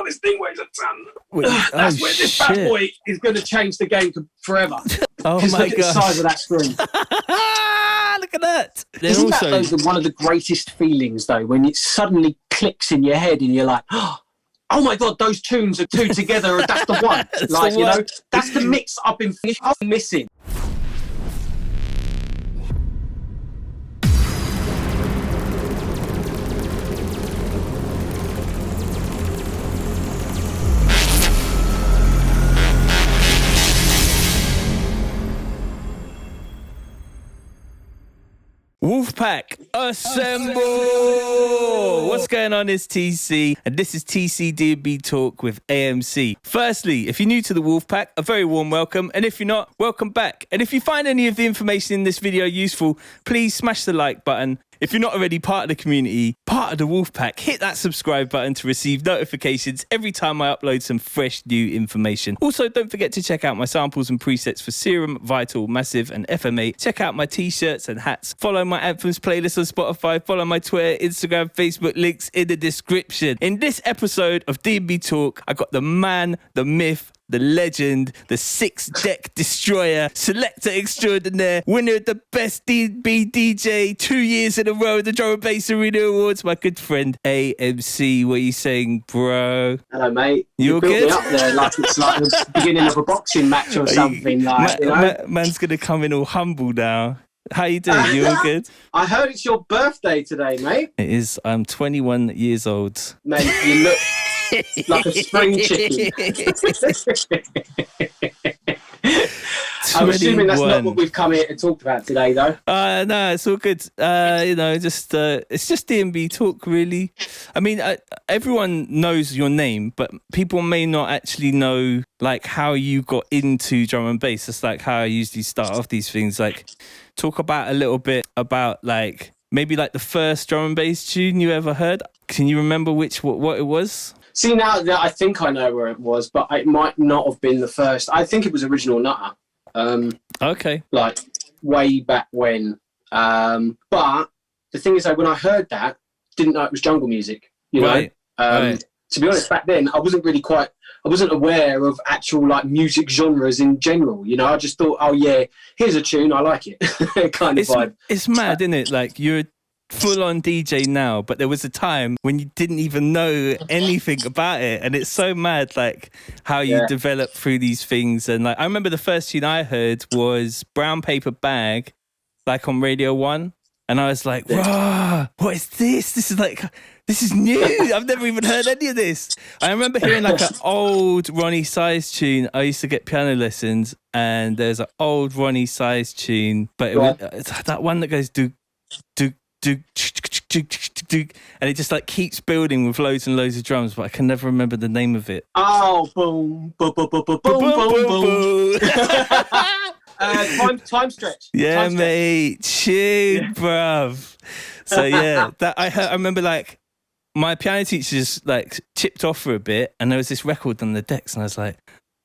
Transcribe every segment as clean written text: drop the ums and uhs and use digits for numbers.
this thing weighs a ton. That's where this bad boy is going to change the game forever. Oh my look god! At the size of that screen. Look at that. Isn't that one of the greatest feelings though, when it suddenly clicks in your head and you're like, oh my god, those tunes are two together. That's the one. Like you know, that's the mix I've been missing. WOLFPACK, assemble! What's going on? It's TC, and this is TC DnB Talk with A.M.C. Firstly, if you're new to the WOLFPACK, a very warm welcome, and if you're not, welcome back. And if you find any of the information in this video useful, please smash the like button. If you're not already part of the community, part of the WOLFPACK, hit that subscribe button to receive notifications every time I upload some fresh new information. Also, don't forget to check out my samples and presets for Serum, Vital, Massive, and FMA. Check out my t-shirts and hats. Follow my Anthems playlist on Spotify. Follow my Twitter, Instagram, Facebook, links in the description. In this episode of DnB Talk, I got the man, the myth, the legend, the 6-deck destroyer, selector extraordinaire, winner of the best DnB DJ 2 years in a row, the Drum and Bass Arena Awards, my good friend A.M.C. What are you saying, bro? Hello, mate. You all good? Me up there like it's like the beginning of a boxing match or something. Man's going to come in all humble now. How you doing? You all good? I heard it's your birthday today, mate. It is. I'm 21 years old. Mate, you look like a spring chicken. I'm assuming that's not what we've come here to talk about today, though. No, it's all good. It's just DnB Talk, really. I mean, everyone knows your name, but people may not actually know like how you got into drum and bass. It's like how I usually start off these things. Like, talk about a little bit about like maybe like the first drum and bass tune you ever heard. Can you remember what it was? See, now that I think I know where it was, but it might not have been the first. I think it was Original Nutter. Okay. Like way back when. But the thing is, when I heard that, didn't know it was jungle music. You know. Right. Right. To be honest, back then I wasn't aware of actual like music genres in general. You know, I just thought, oh yeah, here's a tune, I like it, kind of vibe. It's mad, isn't it? Like you're full-on DJ now, but there was a time when you didn't even know anything about it, and it's so mad like how you develop through these things. And like I remember the first tune I heard was Brown Paper Bag, like on Radio 1, and I was like, "Wow, what is this? This is new. I've never even heard any of this." I remember hearing like an old Ronnie Size tune. I used to get piano lessons, and there's an old Ronnie Size tune, but it's that one that goes do do do, and it just like keeps building with loads and loads of drums, but I can never remember the name of it. Oh, boom, boom, boom, boom, boom, boom, boom. Time stretch. Yeah, time mate, tune, bruv. So yeah, that I remember like my piano teacher just like chipped off for a bit, and there was this record on the decks, and I was like,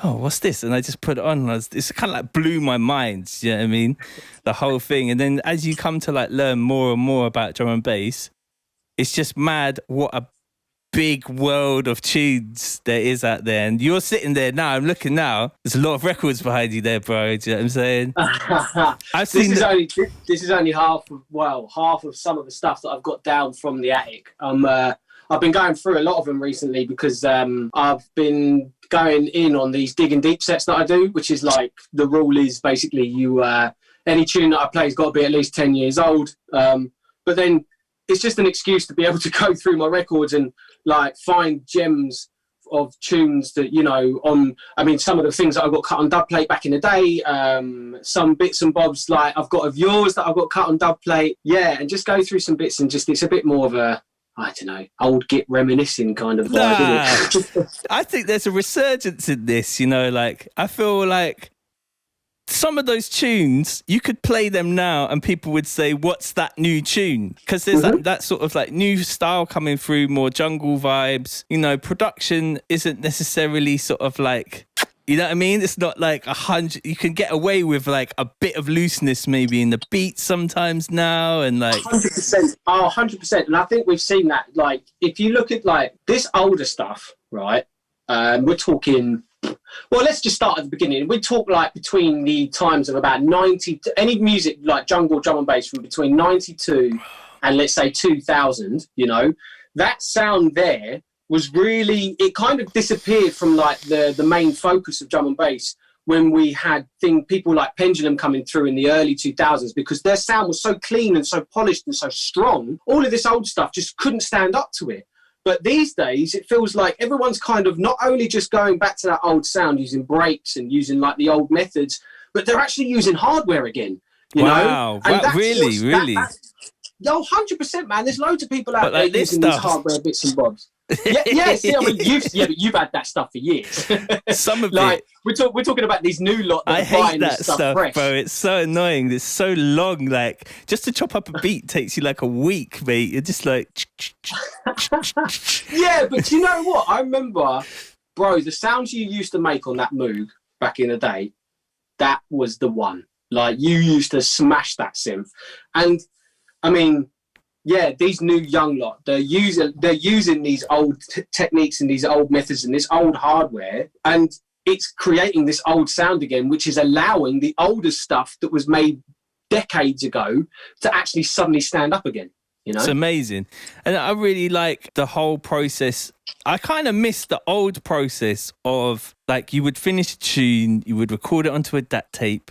oh, what's this? And I just put it on, and it's kind of like blew my mind, you know what I mean? The whole thing. And then as you come to like learn more and more about drum and bass, it's just mad what a big world of tunes there is out there. And you're sitting there now, I'm looking now, there's a lot of records behind you there, bro. Do you know what I'm saying? This is only half of some of the stuff that I've got down from the attic. I've been going through a lot of them recently because I've been going in on these digging deep sets that I do, which is like the rule is basically you any tune that I play has got to be at least 10 years old. But then it's just an excuse to be able to go through my records and like find gems of tunes that, you know, some of the things that I got cut on dub plate back in the day, some bits and bobs like I've got of yours that I've got cut on dub plate. Yeah, and just go through some bits and just, it's a bit more of a, I don't know, old git reminiscing kind of vibe, isn't it? I think there's a resurgence in this, you know, like I feel like some of those tunes, you could play them now and people would say, what's that new tune? Because there's that sort of like new style coming through, more jungle vibes. You know, production isn't necessarily sort of like, you know what I mean? It's not like 100. You can get away with like a bit of looseness maybe in the beats sometimes now, and like 100%. Oh, 100%. And I think we've seen that. Like, if you look at like this older stuff, right? We're talking, well, let's just start at the beginning. We talk like between the times of about 90, any music like jungle drum and bass from between 92 and let's say 2000, you know, that sound there was really, it kind of disappeared from like the main focus of drum and bass when we had people like Pendulum coming through in the early 2000s, because their sound was so clean and so polished and so strong. All of this old stuff just couldn't stand up to it. But these days, it feels like everyone's kind of not only just going back to that old sound, using breaks and using like the old methods, but they're actually using hardware again. You know? And wow, really? Yo, 100%, man. There's loads of people out there using these hardware bits and bobs. See, I mean, you've had that stuff for years. Some of like, it. We're talking about these new lot. I hate that stuff, fresh. bro. It's so annoying. It's so long. Like, just to chop up a beat takes you like a week, mate. You're just like. Yeah, but you know what? I remember, bro, the sounds you used to make on that Moog back in the day, that was the one. Like, you used to smash that synth. And, I mean, yeah, these new young lot, they're using these old techniques and these old methods and this old hardware, and it's creating this old sound again, which is allowing the older stuff that was made decades ago to actually suddenly stand up again. You know? It's amazing. And I really like the whole process. I kind of miss the old process of, like, you would finish a tune, you would record it onto a DAT tape,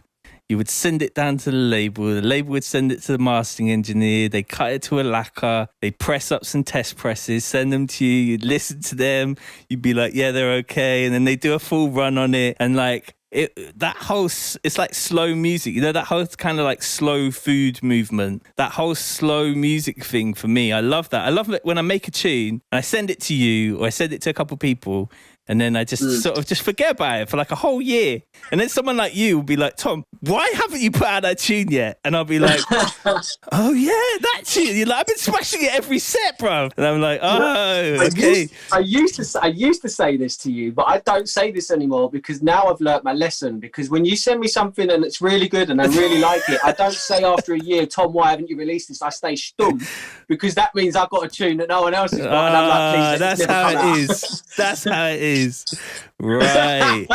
you would send it down to the label would send it to the mastering engineer, they cut it to a lacquer, they press up some test presses, send them to you, you'd listen to them, you'd be like, yeah, they're okay, and then they do a full run on it, and like, it's like slow music, you know, that whole kind of like slow food movement, that whole slow music thing for me. I love that. I love it when I make a tune and I send it to you or I send it to a couple of people, and then I just sort of just forget about it for like a whole year. And then someone like you will be like, Tom, why haven't you put out that tune yet? And I'll be like, oh yeah, that tune. You're like, I've been smashing it every set, bro. And I'm like, oh, okay. I used to say this to you, but I don't say this anymore because now I've learnt my lesson. Because when you send me something and it's really good and I really like it, I don't say after a year, Tom, why haven't you released this? I stay stum, because that means I've got a tune that no one else has got. And I'm like, please, that's how it is. That's how it is. Right.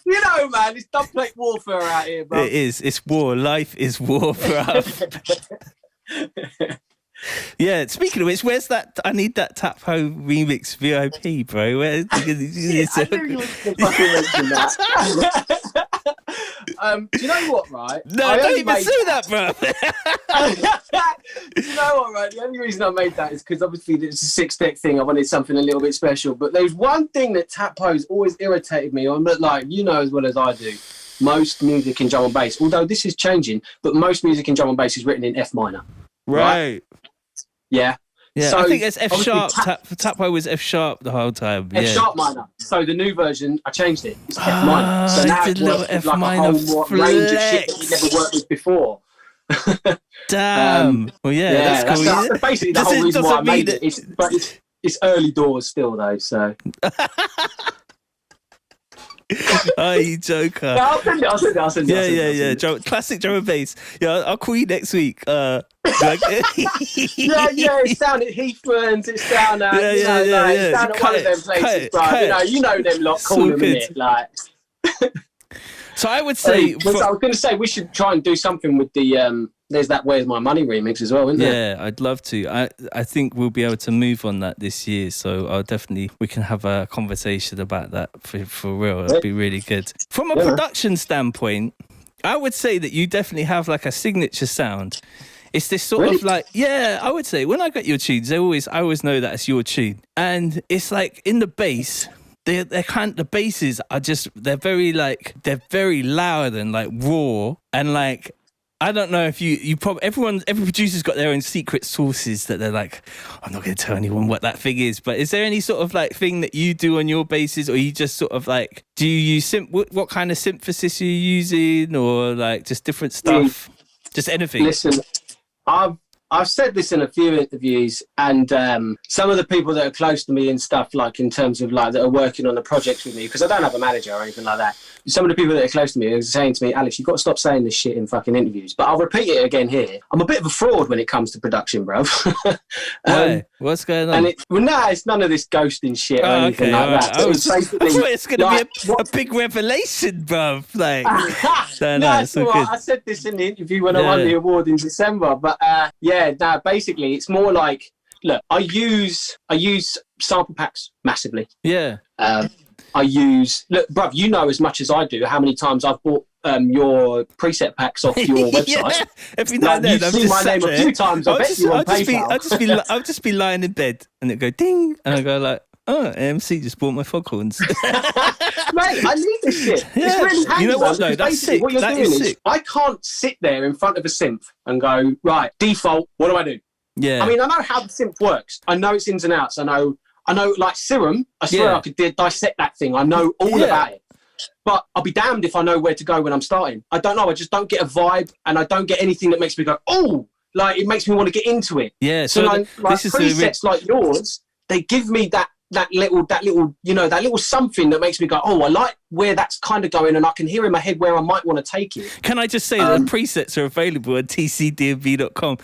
You know, man, it's dubplate warfare out here, bro. It is. It's war. Life is war, bro. Yeah, speaking of which, where's that? I need that Tap Ho remix VIP, bro. Where? I knew you was going to fucking mention that. Do you know what, right? No, don't even say that, bro. Do you know what, right? The only reason I made that is because obviously it's a 6-deck thing. I wanted something a little bit special. But there's one thing that Tap Ho's always irritated me on, but like, you know as well as I do, most music in drum and bass, although this is changing, but most music in drum and bass is written in F minor. Right. Yeah. Yeah, so I think it's F sharp. Tap Ho was F sharp the whole time. F sharp minor. So the new version, I changed it. It's F minor. So now it works with like a whole range of shit that you never worked with before. Damn. Well, yeah, that's cool. That's basically the whole reason why I made it. But it's early doors still, though. So. Oh, you joker. No, I'll send it. Yeah. Classic drum and bass. Yeah, I'll call you next week. Yeah, it's down at Heathlands, it's down at, it's down at one of them places, bro. You know them lot, call them it, like. So I would say... I was going to say, we should try and do something with the... there's that Where's My Money remix as well, isn't there? Yeah, I'd love to. I think we'll be able to move on that this year. So we can have a conversation about that for real. It'd be really good. From a production standpoint, I would say that you definitely have like a signature sound. It's this sort of like, I would say when I get your tunes, I always know that it's your tune. And it's like in the bass... the basses are just, they're very loud and like raw, and like, I don't know if you probably, every producer's got their own secret sources that they're like, I'm not going to tell anyone what that thing is, but is there any sort of like thing that you do on your basses, or you just sort of like, do you use what kind of synthesis are you using, or like just different stuff, just anything? Listen, I've I've said this in a few interviews, and some of the people that are close to me and stuff, like in terms of like that are working on the projects with me, because I don't have a manager or anything like that. Some of the people that are close to me are saying to me, Alex, you've got to stop saying this shit in fucking interviews. But I'll repeat it again here. I'm a bit of a fraud when it comes to production, bruv. Why? What's going on? It's none of this ghosting shit or anything like that. I thought it's going to be a big revelation, bruv. Like, it's all good. I said this in the interview when I won the award in December. But basically, it's more like, look, I use sample packs massively. Yeah. Look, bruv, you know as much as I do how many times I've bought your preset packs off your website. Every now and then, you've seen my name a few times. I'll just be lying in bed and it go ding, and I go like, oh, A.M.C just bought my foghorns. Mate, I need this shit. Yeah. It's really handy. You know what though? That's sick. What you're That doing is is sick. I can't sit there in front of a synth and go, right, default, what do I do? Yeah. I mean, I know how the synth works. I know its ins and outs. I know like Serum, I swear I could dissect that thing. I know all about it. But I'll be damned if I know where to go when I'm starting. I don't know. I just don't get a vibe, and I don't get anything that makes me go, oh, like it makes me want to get into it. Yeah. So like presets like yours, they give me that little something that makes me go, oh, I like where that's kind of going, and I can hear in my head where I might want to take it. Can I just say that the presets are available at tcdnb.com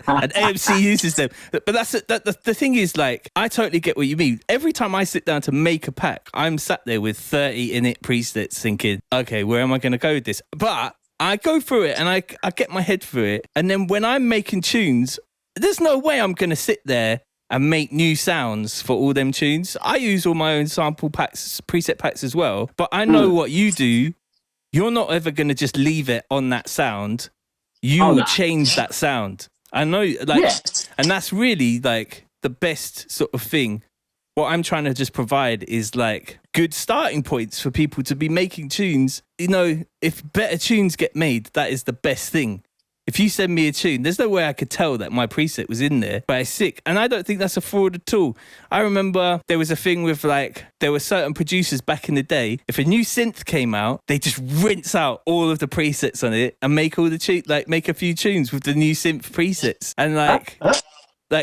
and A.M.C uses them. But the thing is, like, I totally get what you mean. Every time I sit down to make a pack, I'm sat there with 30 init presets thinking, okay, where am I going to go with this? But I go through it and I get my head through it. And then when I'm making tunes, there's no way I'm going to sit there and make new sounds for all them tunes. I use all my own sample packs, preset packs as well. But I know what you do. You're not ever going to just leave it on that sound. You will change that sound. I know, and that's really like the best sort of thing. What I'm trying to just provide is like good starting points for people to be making tunes. You know, if better tunes get made, that is the best thing. If you send me a tune, there's no way I could tell that my preset was in there, but it's sick. And I don't think that's a fraud at all. I remember there was a thing with there were certain producers back in the day, if a new synth came out, they just rinse out all of the presets on it and make all the make a few tunes with the new synth presets. And like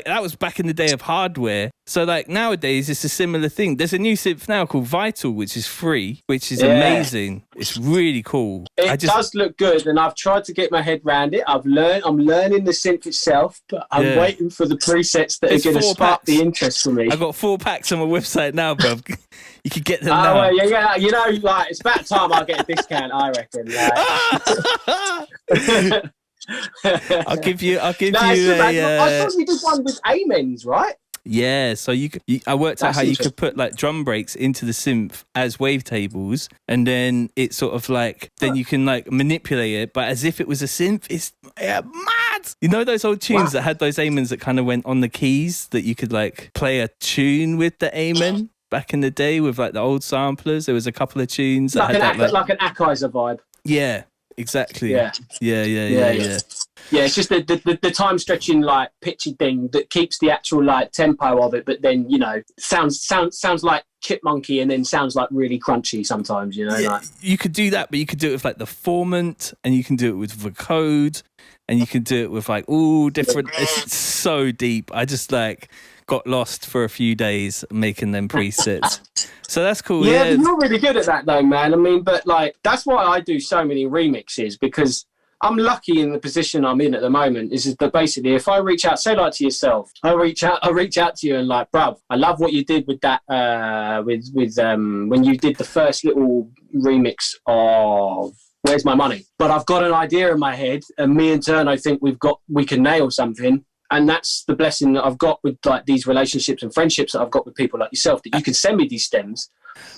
that was back in the day of hardware. So like nowadays it's a similar thing. There's a new synth now called Vital, which is free, which is amazing. It's really cool. It does look good, and I've tried to get my head around it. I'm learning the synth itself, but I'm waiting for the presets that are going to spark the interest for me. I've got 4 packs on my website now, bro. You can get them now. Well, yeah, you know, like it's about time I get a discount, I reckon. Like. I'll give you I thought you did one with A.M.C, right? Yeah, so I worked out how you could put like drum breaks into the synth as wavetables, and then it's sort of like then you can like manipulate it, but as if it was a synth. It's mad. You know those old tunes that had those A.M.Cs that kind of went on the keys that you could like play a tune with the A.M.C back in the day with like the old samplers. There was a couple of tunes that had like an Akizer vibe. Yeah. Exactly. Yeah. It's just the time stretching like pitchy thing that keeps the actual like tempo of it, but then you know sounds like chipmunky and then sounds like really crunchy sometimes. You know, like you could do that, but you could do it with like the formant, and you can do it with the code, and you can do it with like all different. It's so deep. I just like got lost for a few days making them presets. So that's cool. Yeah, but you're really good at that though, man. I mean, but like that's why I do so many remixes, because I'm lucky in the position I'm in at the moment. Is that basically if I reach out, say like to yourself, I reach out to you and like, bruv, I love what you did with that with when you did the first little remix of Where's My Money. But I've got an idea in my head, and me and Turn, I think we can nail something. And that's the blessing that I've got with like these relationships and friendships that I've got with people like yourself, that you can send me these stems.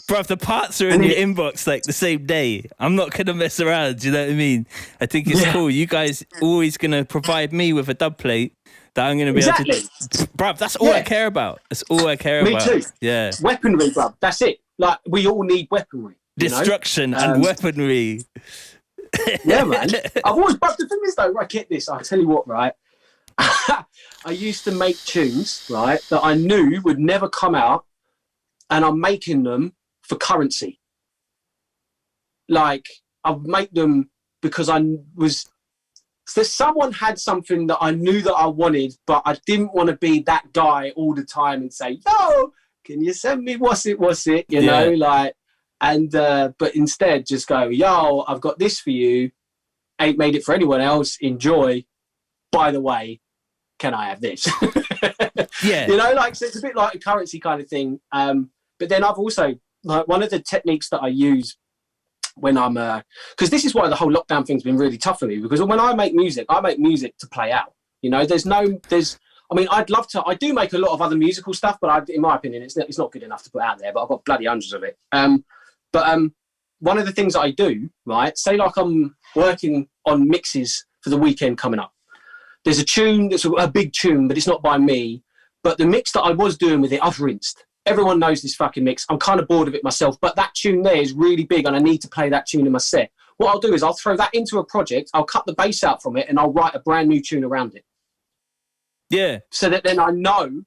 Bruv, the parts are in your inbox like the same day. I'm not going to mess around, do you know what I mean? I think it's cool. You guys always going to provide me with a dub plate that I'm going to be able to... Bruv, that's all I care about. That's all I care about. Me too. Yeah. Weaponry, bruv. That's it. Like, we all need weaponry. Destruction and weaponry. Yeah, man. But the thing is, though, right, get this. I'll tell you what, right? I used to make tunes, right, that I knew would never come out, and I'm making them for currency. Like, I make them because I was So someone had something that I knew that I wanted, but I didn't want to be that guy all the time and say, yo, can you send me what's it, you know, like, and, but instead just go, yo, I've got this for you. Ain't made it for anyone else. Enjoy. By the way, can I have this? Yeah. You know, like, so it's a bit like a currency kind of thing. But then I've also, like, one of the techniques that I use when I'm, because this is why the whole lockdown thing's been really tough for me, because when I make music to play out. You know, I mean, I do make a lot of other musical stuff, but in my opinion, it's not good enough to put out there, but I've got bloody hundreds of it. But one of the things that I do, right, say like I'm working on mixes for the weekend coming up. There's a tune that's a big tune, but it's not by me. But the mix that I was doing with it, I've rinsed. Everyone knows this fucking mix. I'm kind of bored of it myself, but that tune there is really big and I need to play that tune in my set. What I'll do is I'll throw that into a project, I'll cut the bass out from it, and I'll write a brand new tune around it. Yeah. So that then I know,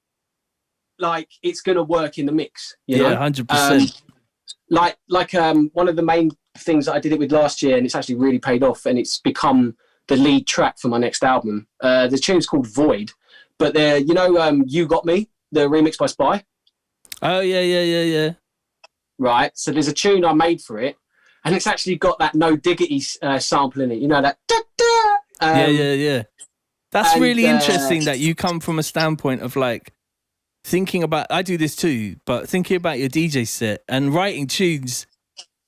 like, it's going to work in the mix. You know? 100%. Like one of the main things that I did it with last year, and it's actually really paid off, and it's become the lead track for my next album. The tune's called Void, but You Got Me, the remix by Spy. Oh, yeah. Right, so there's a tune I made for it, and it's actually got that No Diggity sample in it. You know, that... Yeah. That's really interesting that you come from a standpoint of, like, thinking about... I do this too, but thinking about your DJ set and writing tunes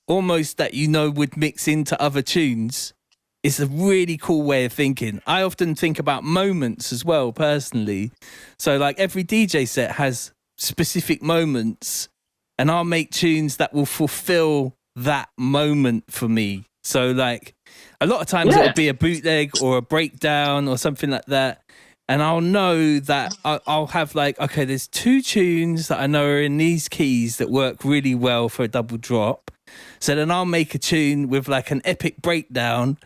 almost that would mix into other tunes is a really cool way of thinking. I often think about moments as well, personally. So, like, every DJ set has specific moments, and I'll make tunes that will fulfill that moment for me. So, like, a lot of times it'll be a bootleg or a breakdown or something like that, and I'll know that I'll have, like, okay, there's two tunes that I know are in these keys that work really well for a double drop. So then I'll make a tune with, like, an epic breakdown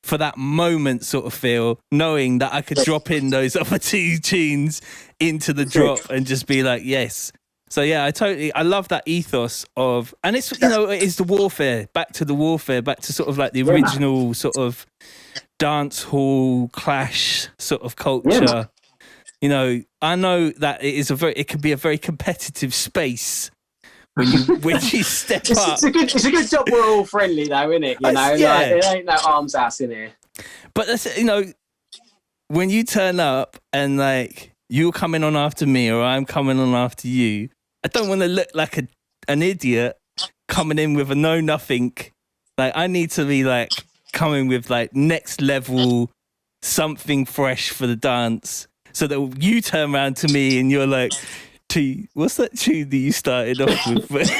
for that moment sort of feel, knowing that I could drop in those other two tunes into the drop and just be like, yes. So yeah, I love that ethos of, and it's, it's the warfare, back to sort of like the original sort of dance hall clash sort of culture. I know that it can be a very competitive space when you step up. It's a good job we're all friendly though, isn't it? Like, there ain't no arms house in here. But that's, when you turn up and, like, you're coming on after me or I'm coming on after you, I don't want to look like an idiot coming in with a know-nothing. Like, I need to be, like, coming with, like, next level something fresh for the dance, so that you turn around to me and you're like, T, what's that tune that you started off with? Do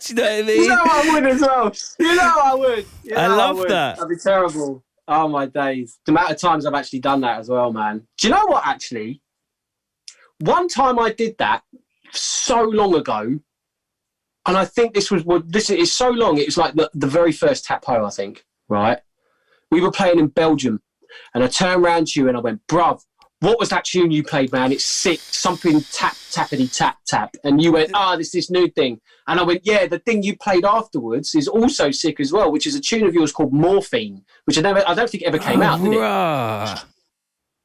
you know what I mean? I would as well. I would. I love that. That'd be terrible. Oh, my days. The amount of times I've actually done that as well, man. Do you know what, actually? One time I did that so long ago, and I think this is so long, it was like the very first Tap Ho, I think, right? We were playing in Belgium, and I turned around to you and I went, bruv, what was that tune you played, man? It's sick. Something tappity tap. And you went, this new thing. And I went, yeah, the thing you played afterwards is also sick as well, which is a tune of yours called Morphine, which I don't think ever came out, did it?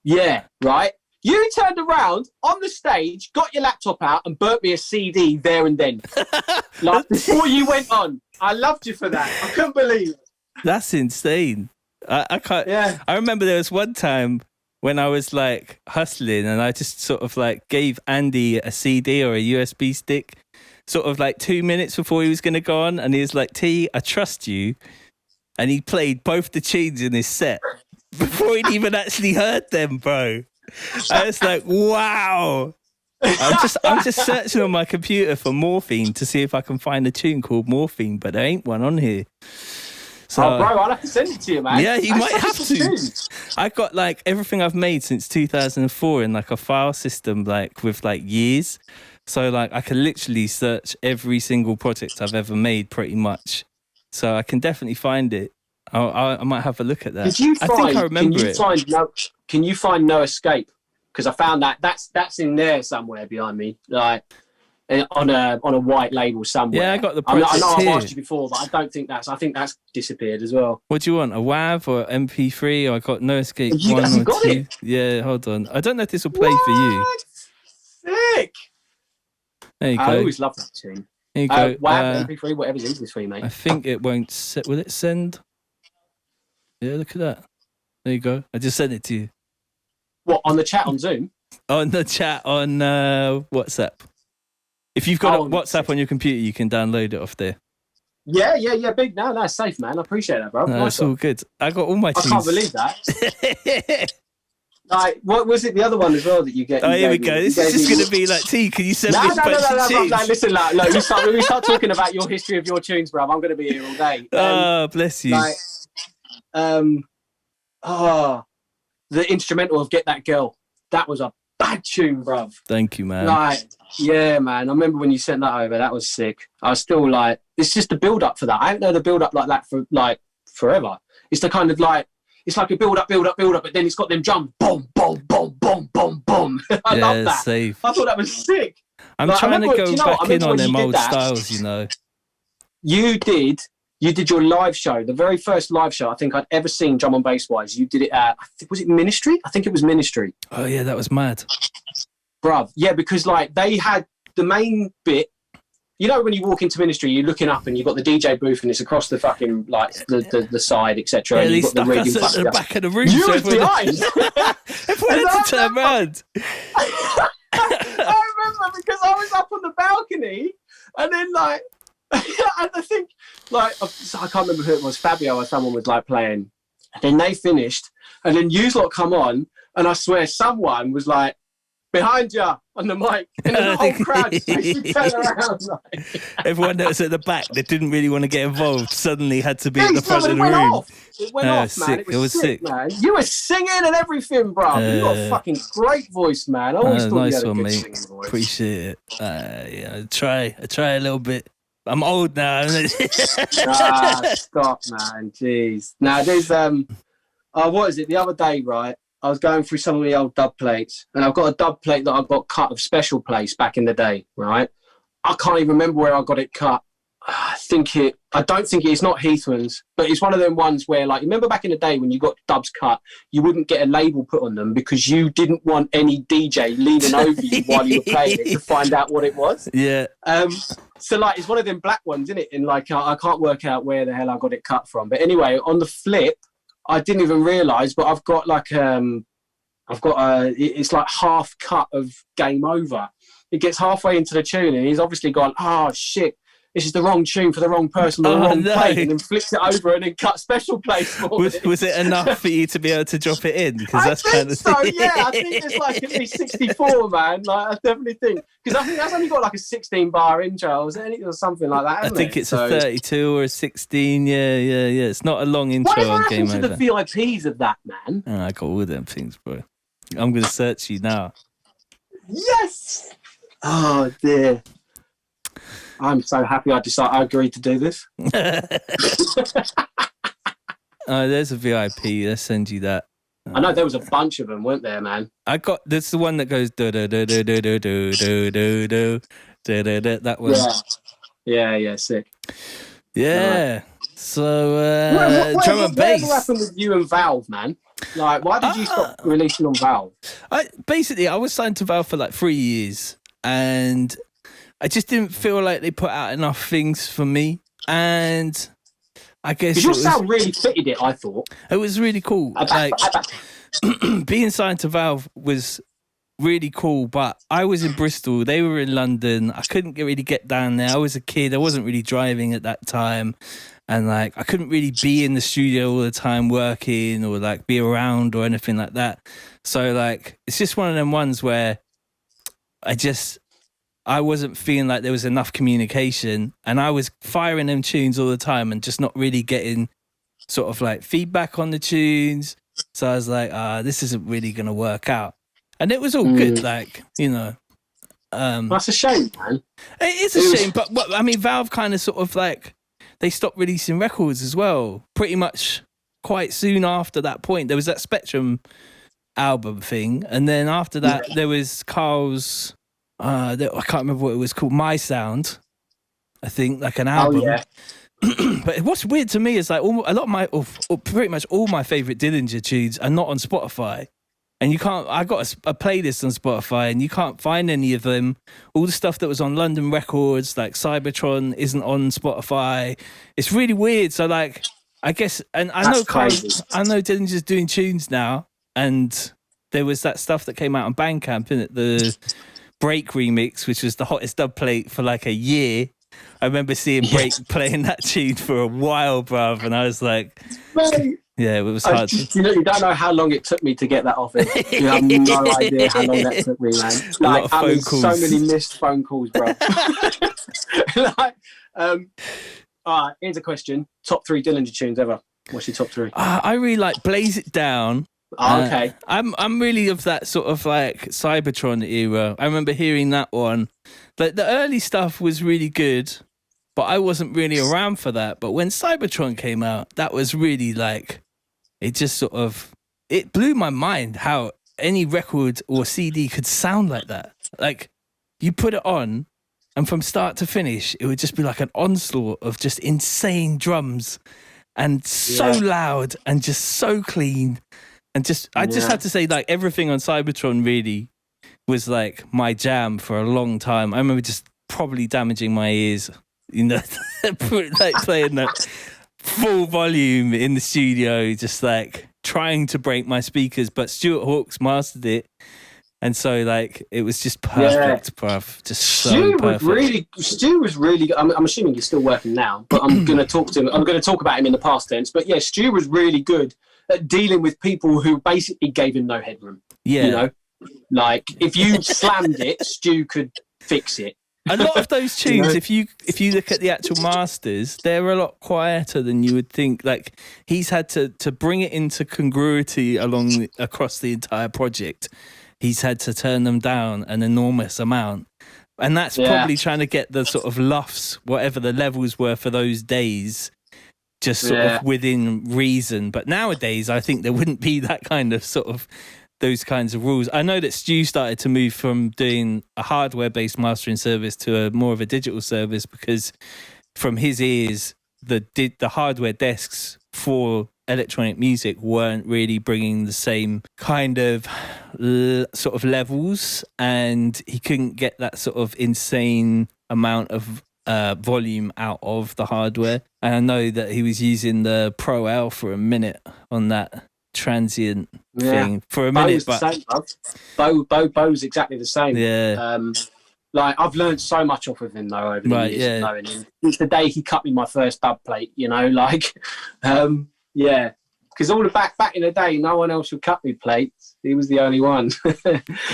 Yeah, right? You turned around on the stage, got your laptop out and burnt me a CD there and then. Like, before you went on. I loved you for that. I couldn't believe it. That's insane. I can't. Yeah. I remember there was one time when I was, like, hustling and I just sort of, like, gave Andy a CD or a USB stick sort of, like, 2 minutes before he was going to go on, and he was like, T, I trust you. And he played both the tunes in his set before he'd even actually heard them, bro. I was like, wow. I'm just searching on my computer for Morphine to see if I can find a tune called Morphine, but there ain't one on here. So, bro, I'll have to send it to you, man. Yeah, you might have to. I got, like, everything I've made since 2004 in, like, a file system, like, with, like, years. So, like, I can literally search every single project I've ever made, pretty much. So I can definitely find it. I might have a look at that. I think I remember it. Can you find No Escape? Because I found that's in there somewhere behind me. Like, on a white label somewhere. Yeah, I got the I know project I've here. asked you before, but I think that's disappeared as well. What do you want? A WAV or MP3? Or I got No Escape 1 Have you or got 2. it? Yeah, hold on. I don't know if this will play for you. Sick! There you go. I always love that tune. There you go. WAV, MP3, whatever's easiest for you, mate. I think it won't. Will it send? Yeah, look at that. There you go. I just sent it to you. What, on the chat on Zoom? On the chat on WhatsApp. If you've got WhatsApp on your computer, you can download it off there. Yeah, big. No, that's safe, man. I appreciate that, bro. No, it's all good. I got all my tunes. I can't believe that. Like, what was it? The other one as well that you get. Oh, here we go. This is just going to be like, T, can you send me a bunch of tunes? No, listen, look, when we start talking about your history of your tunes, bro, I'm going to be here all day. Oh, bless you. Like, the instrumental of Get That Girl. That was a bad tune, bruv. Thank you, man. Like, yeah, man. I remember when you sent that over. That was sick. I was still like, it's just the build up for that. I haven't known the build up like that for like forever. It's the kind of like, it's like a build up, but then it's got them drums, boom, boom, boom, boom, boom, boom. I love that. Safe. I thought that was sick. I'm like, trying to go back in on them old that, styles, you know. You did your live show, the very first live show I think I'd ever seen drum and bass wise. You did it at, was it Ministry? I think it was Ministry. Oh yeah, that was mad. Bruv, yeah, because like they had the main bit. You know, when you walk into Ministry, you're looking up and you've got the DJ booth and it's across the fucking, like, the side, etc. Yeah, and they you've got stuck the us at the back of the room. You so was behind! Everyone had to turn round. I remember because I was up on the balcony and then, like, and I think, like, I can't remember who it was, Fabio or someone was, like, playing. And then they finished and then you lot come on and I swear someone was, like, behind you on the mic, and the whole crowd just basically turned around. Like. Everyone that was at the back that didn't really want to get involved suddenly had to be at the front of the room. It went off, man. Sick. It was sick, man. You were singing and everything, bro. You got a fucking great voice, man. I always thought nice you had a good mate. singing voice. Appreciate it. Yeah, I try a little bit. I'm old now. Stop, man. Jeez. Now there's what is it? The other day, right? I was going through some of the old dub plates, and I've got a dub plate that I got cut of Special Place back in the day, right? I can't even remember where I got it cut. I don't think it's not Heathman's, but it's one of them ones where, like, remember back in the day when you got dubs cut, you wouldn't get a label put on them because you didn't want any DJ leaning over you while you were playing it to find out what it was. Yeah. So, like, it's one of them black ones, isn't it? And, like, I can't work out where the hell I got it cut from. But anyway, on the flip, I didn't even realise, but I've got like it's like half cut of Game Over. It gets halfway into the tune and he's obviously gone, oh shit, this is the wrong tune for the wrong person or the wrong plate, and then flips it over and then cut Special Place for was it enough for you to be able to drop it in? I think so, yeah. I think it's like at least 64, man. Like, I definitely think. Because I think that's only got like a 16-bar intro or something like that, I think it's a 32 or a 16. Yeah. It's not a long intro on Game Over. What happened to the VIPs of that, man? Oh, I got all them things, bro. I'm going to search you now. Yes! Oh, dear. I'm so happy I agreed to do this. Oh, there's a VIP. Let's send you that. I know there was a bunch of them, weren't there, man? That's the one that goes do do do do do do do do do do do do. That one. Yeah, sick. Yeah. So drum and bass. What happened with you and Valve, man? Like, why did you stop releasing on Valve? I was signed to Valve for like 3 years, and I just didn't feel like they put out enough things for me. And I guess your sound really fitted it, I thought. It was really cool. Being signed to Valve was really cool, but I was in Bristol, they were in London. I couldn't really get down there. I was a kid, I wasn't really driving at that time, and like I couldn't really be in the studio all the time working or like be around or anything like that. So like it's just one of them ones where I wasn't feeling like there was enough communication, and I was firing them tunes all the time and just not really getting sort of like feedback on the tunes. So I was like, this isn't really going to work out. And it was all good, like, you know. That's a shame, man. It is a shame, but I mean, Valve kind of sort of like, they stopped releasing records as well, pretty much quite soon after that point. There was that Spectrum album thing, and then after that, there was Carl's I can't remember what it was called. My Sound, I think, like an album. Oh, yeah. But what's weird to me is like a lot of my, or pretty much all my favorite Dillinger tunes are not on Spotify. And you can't, I got a playlist on Spotify and you can't find any of them. All the stuff that was on London Records, like Cybertron, isn't on Spotify. It's really weird. So like, I guess, and I know Dillinger's doing tunes now. And there was that stuff that came out on Bandcamp, innit? The Break remix, which was the hottest dub plate for like a year. I remember seeing Break playing that tune for a while, bruv. And I was like... Mate. Yeah, it was hard. You don't know how long it took me to get that off it. You have no idea how long that took me, man. Like, so many missed phone calls, bro. Like, all right, here's a question. Top 3 Dillinger tunes ever. What's your top 3? I really like Blaze It Down. Oh, okay. I'm really of that sort of like Cybertron era. I remember hearing that one. The early stuff was really good, but I wasn't really around for that. But when Cybertron came out, that was really like... It just sort of, it blew my mind how any record or CD could sound like that. Like, you put it on, and from start to finish, it would just be like an onslaught of just insane drums, and so loud, and just so clean. And just, I just had to say, like, everything on Cybertron really was like my jam for a long time. I remember just probably damaging my ears, you know, like playing that full volume in the studio, just like trying to break my speakers, but Stuart Hawkes mastered it, and so like it was just perfect, bruv. Just so perfect. Stu was really good. I'm assuming he's still working now, but I'm going to talk to him. I'm going to talk about him in the past tense. But yeah, Stu was really good at dealing with people who basically gave him no headroom. Yeah, you know, like if you slammed it, Stu could fix it. A lot of those tunes, if you look at the actual masters, they're a lot quieter than you would think. Like he's had to bring it into congruity across the entire project. He's had to turn them down an enormous amount, and that's probably trying to get the sort of luffs, whatever the levels were for those days, just sort of within reason. But nowadays, I think there wouldn't be that kind of sort of those kinds of rules. I know that Stu started to move from doing a hardware-based mastering service to more of a digital service because from his ears, the hardware desks for electronic music weren't really bringing the same kind of sort of levels, and he couldn't get that sort of insane amount of volume out of the hardware. And I know that he was using the Pro L for a minute on that transient thing for a minute, but Bo's exactly the same. Like I've learned so much off of him though over the years, knowing him. It's the day he cut me my first dub plate, you know, like because all the back in the day, no one else would cut me plates. He was the only one.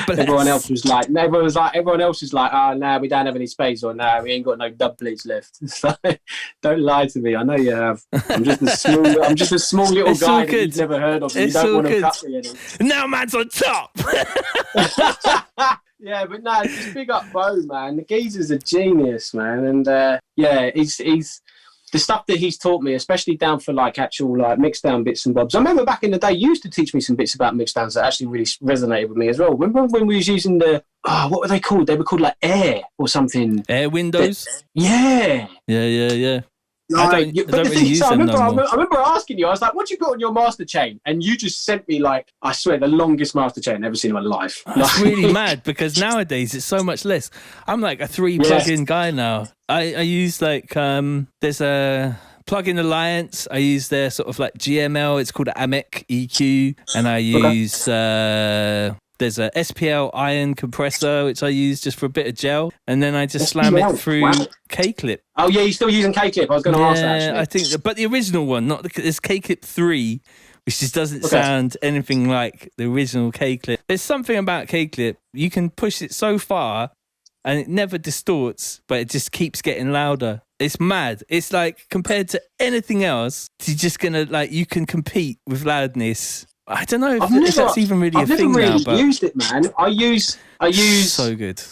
Everyone else was like, oh no, we don't have any space, or no, we ain't got no dub plates left. So, don't lie to me. I know you have. I'm just a small little guy that you've never heard of. You don't want to cut me any. Now man's on top. Yeah, but no, just big up Bo, man. The geezer's a genius, man, and he's the stuff that he's taught me, especially down for like actual like mixdown bits and bobs. I remember back in the day, you used to teach me some bits about mixdowns that actually really resonated with me as well. Remember when we was using what were they called? They were called like Air or something. Air Windows? Yeah. I don't really use them no more. I remember asking you, I was like, what do you got on your master chain? And you just sent me like, I swear, the longest master chain I've ever seen in my life. That's really mad because nowadays it's so much less. I'm like a 3 plug-in guy now. I use like, there's a plug-in Alliance. I use their sort of like GML. It's called AMEC EQ. And I use... there's a SPL iron compressor, which I use just for a bit of gel. And then I just slam it through K-Clip. Oh, yeah, you're still using K-Clip. I was going to ask that, actually. I think, but the original one, there's K-Clip 3, which just doesn't sound anything like the original K-Clip. There's something about K-Clip. You can push it so far, and it never distorts, but it just keeps getting louder. It's mad. It's like, compared to anything else, you're just going to, like, you can compete with loudness. I don't know if that's even really a thing now. I've never really used it, man. I use. So good.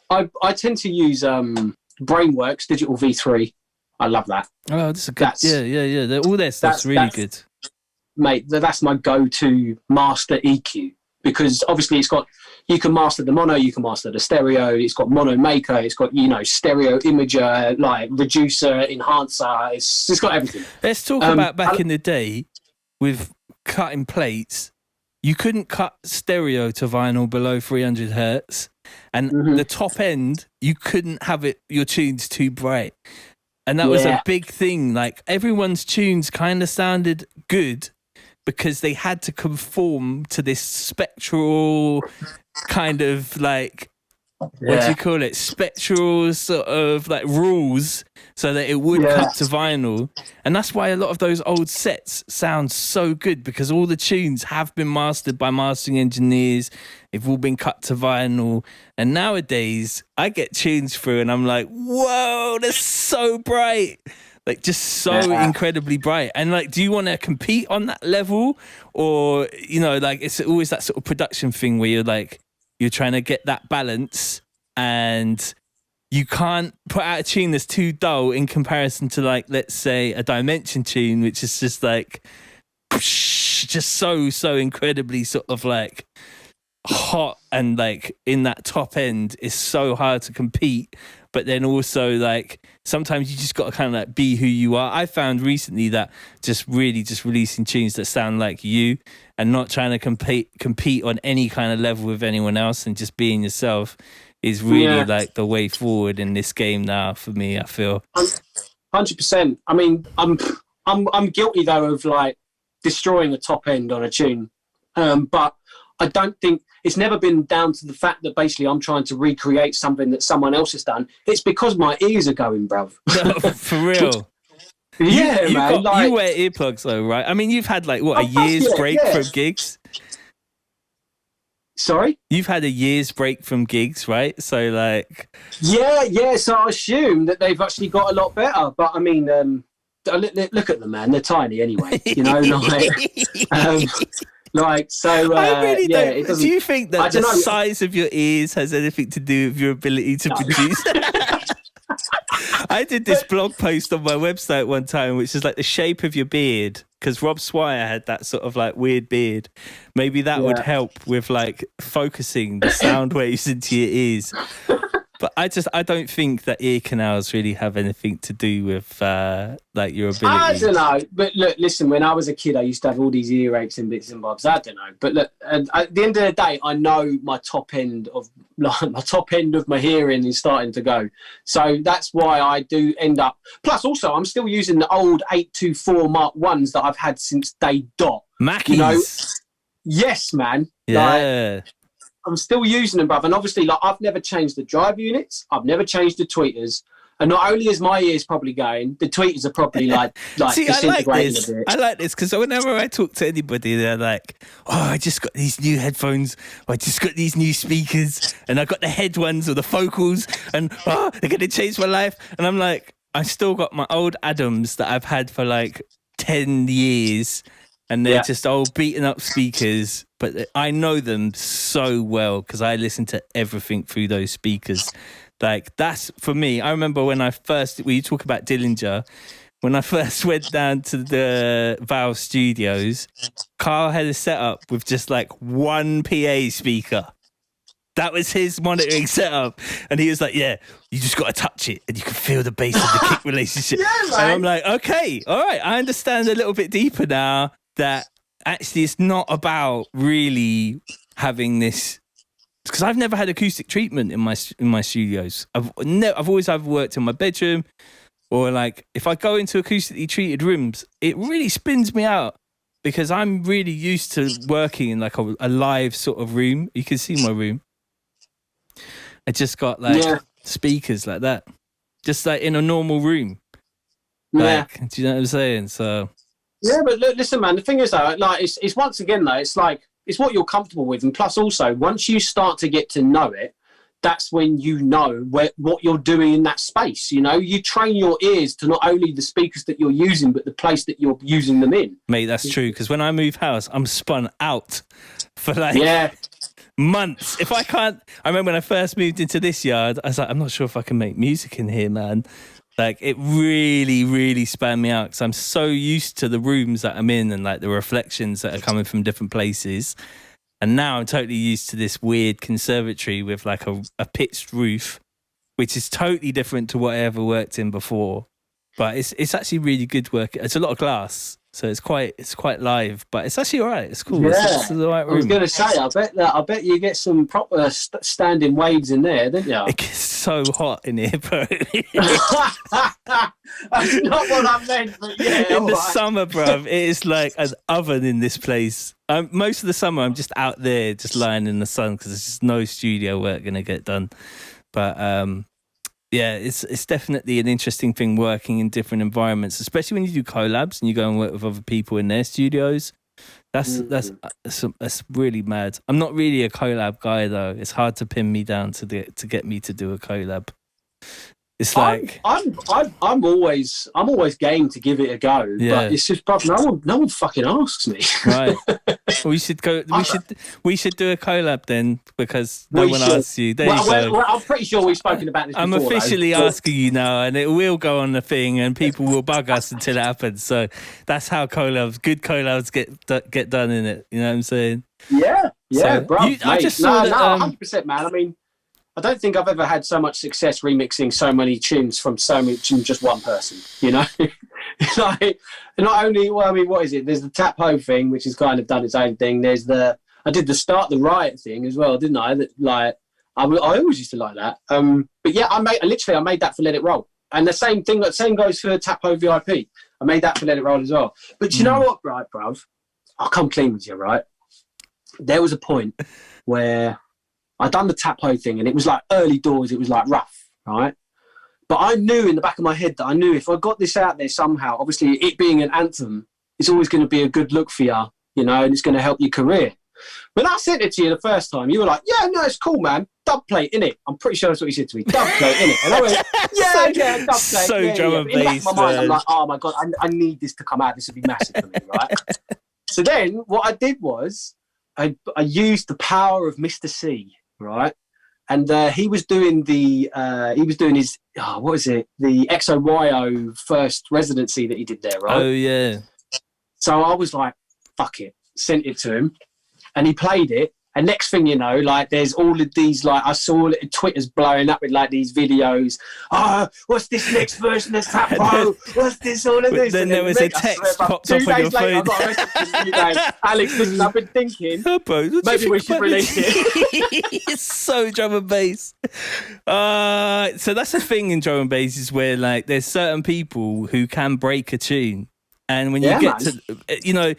I tend to use Brainworks Digital V3. I love that. Oh, that's a good. Yeah. All their stuff's really good. Mate, that's my go-to master EQ because obviously it's got you can master the mono, you can master the stereo. It's got mono maker, it's got, you know, stereo imager, like reducer, enhancer. It's got everything. Let's talk about back in the day with cutting plates. You couldn't cut stereo to vinyl below 300 hertz, and the top end, you couldn't have your tunes too bright. And that was a big thing. Like, everyone's tunes kind of sounded good because they had to conform to this spectral kind of like, what do you call it? Spectral sort of like rules so that it would cut to vinyl. And that's why a lot of those old sets sound so good, because all the tunes have been mastered by mastering engineers. They've all been cut to vinyl. And nowadays I get tunes through and I'm like, whoa, they're so bright. Like, just so incredibly bright. And like, do you want to compete on that level? Or, you know, like, it's always that sort of production thing where you're like, you're trying to get that balance and you can't put out a tune that's too dull in comparison to, like, let's say a Dimension tune, which is just like, just so incredibly sort of like hot, and like in that top end is so hard to compete. But then also, like, sometimes you just got to kind of like be who you are. I found recently that just releasing tunes that sound like you and not trying to compete on any kind of level with anyone else and just being yourself is really like the way forward in this game now for me, I feel. 100%. I mean, I'm guilty though of like destroying a top end on a tune. But I don't think it's never been down to the fact that basically I'm trying to recreate something that someone else has done. It's because my ears are going, bruv. No, for real. You man. You wear earplugs though, right? I mean, you've had like, what, a year's break from gigs? Sorry? You've had a year's break from gigs, right? So like... Yeah. So I assume that they've actually got a lot better. But I mean, look at them, man. They're tiny anyway. You know, like, so, I really don't. It doesn't, do you think that the size of your ears has anything to do with your ability to produce? I did this blog post on my website one time, which is like the shape of your beard, because Rob Swire had that sort of like weird beard. Maybe that would help with like focusing the sound waves into your ears. But I don't think that ear canals really have anything to do with like your ability. I don't know. But look, listen, when I was a kid, I used to have all these earaches and bits and bobs. I don't know. But look, at the end of the day, I know my top end of my hearing is starting to go. So that's why I do end up. Plus, also, I'm still using the old 824 Mark 1s that I've had since day dot. Mackies. You know? Yes, man. Yeah. Like, I'm still using them, bruv. And obviously, like, I've never changed the drive units. I've never changed the tweeters. And not only is my ears probably going, the tweeters are probably like See, disintegrating a bit. I like this because whenever I talk to anybody, they're like, oh, I just got these new headphones. Or I just got these new speakers. And I got the head ones or the focals. And they're going to change my life. And I'm like, I still got my old Adams that I've had for like 10 years. And they're just old beaten up speakers, but I know them so well because I listen to everything through those speakers. Like, that's for me. I remember when you talk about Dillinger, when I first went down to the Valve Studios, Carl had a setup with just like one PA speaker. That was his monitoring setup. And he was like, yeah, you just got to touch it and you can feel the bass and the kick relationship. And I'm like, okay, all right, I understand a little bit deeper now. That actually it's not about really having this, because I've never had acoustic treatment in my studios. I've always either worked in my bedroom or like if I go into acoustically treated rooms, it really spins me out because I'm really used to working in like a live sort of room. You can see my room. I just got like speakers like that, just like in a normal room. Like, do you know what I'm saying? So. Yeah, but look, listen, man. The thing is, though, like it's once again, though, it's like it's what you're comfortable with, and plus, also, once you start to get to know it, that's when you know what you're doing in that space. You know, you train your ears to not only the speakers that you're using, but the place that you're using them in. Mate, that's true. Because when I move house, I'm spun out for like months. If I can't, I remember when I first moved into this yard, I was like, I'm not sure if I can make music in here, man. Like, it really, really spanned me out because I'm so used to the rooms that I'm in and like the reflections that are coming from different places. And now I'm totally used to this weird conservatory with like a pitched roof, which is totally different to what I ever worked in before. But it's actually really good work. It's a lot of glass, so it's quite live, but it's actually all right. It's cool. Yeah. It's the right room. I was going to say, I bet you get some proper standing waves in there, don't you? It gets so hot in here, bro. That's not what I meant, but yeah. In the summer, bro, it is like an oven in this place. Most of the summer, I'm just out there, just lying in the sun because there's just no studio work going to get done. But yeah, it's definitely an interesting thing working in different environments, especially when you do collabs and you go and work with other people in their studios. That's really mad. I'm not really a collab guy though. It's hard to pin me down to get me to do a collab. It's like I'm always game to give it a go, but it's just, bro, no one fucking asks me. Right. We should do a collab then because no one asks you. There you go. Well, I'm pretty sure we've spoken about this before. I'm officially asking you now, and it will go on the thing, and people will bug us until it happens. So that's how good collabs get done in it. You know what I'm saying? Yeah, so, bro. I just saw that. 100%, man. I mean, I don't think I've ever had so much success remixing so many tunes from just one person, you know? Like, not only, well, I mean, what is it? There's the Tap Ho thing, which has kind of done its own thing. There's I did the Start the Riot thing as well, didn't I? That, like, I always used to like that. But yeah, I made that for Let It Roll. And the same goes for Tap Ho VIP. I made that for Let It Roll as well. But you know what, right, bruv? I'll come clean with you, right? There was a point where I done the Tap Ho thing and it was like early doors, it was like rough, right? But I knew in the back of my head that I knew if I got this out there somehow, obviously it being an anthem, it's always going to be a good look for you, you know, and it's going to help your career. When I sent it to you the first time, you were like, yeah, no, it's cool, man. Dub plate, innit? I'm pretty sure that's what you said to me. Dub plate, innit? And I went, yeah, dub plate. So drum and bass. In the back of my mind, I'm like, oh my God, I need this to come out. This would be massive for me, right? So then what I did was I used the power of Mr. C, right? And he was doing his what was it? The XOYO first residency that he did there, right? Oh yeah. So I was like, fuck it, sent it to him, and he played it. And next thing you know, like there's all of these, like I saw Twitter's blowing up with like these videos. Oh, what's this next version of Tap Ho? What's this? All of this. Then there was a text popped up on your phone. 2 days later, I got a message from you guys. Alex, listen, I've been thinking, maybe we should release it. It's so drum and bass. So that's the thing in drum and bass is where like there's certain people who can break a tune, and when you get to, you know.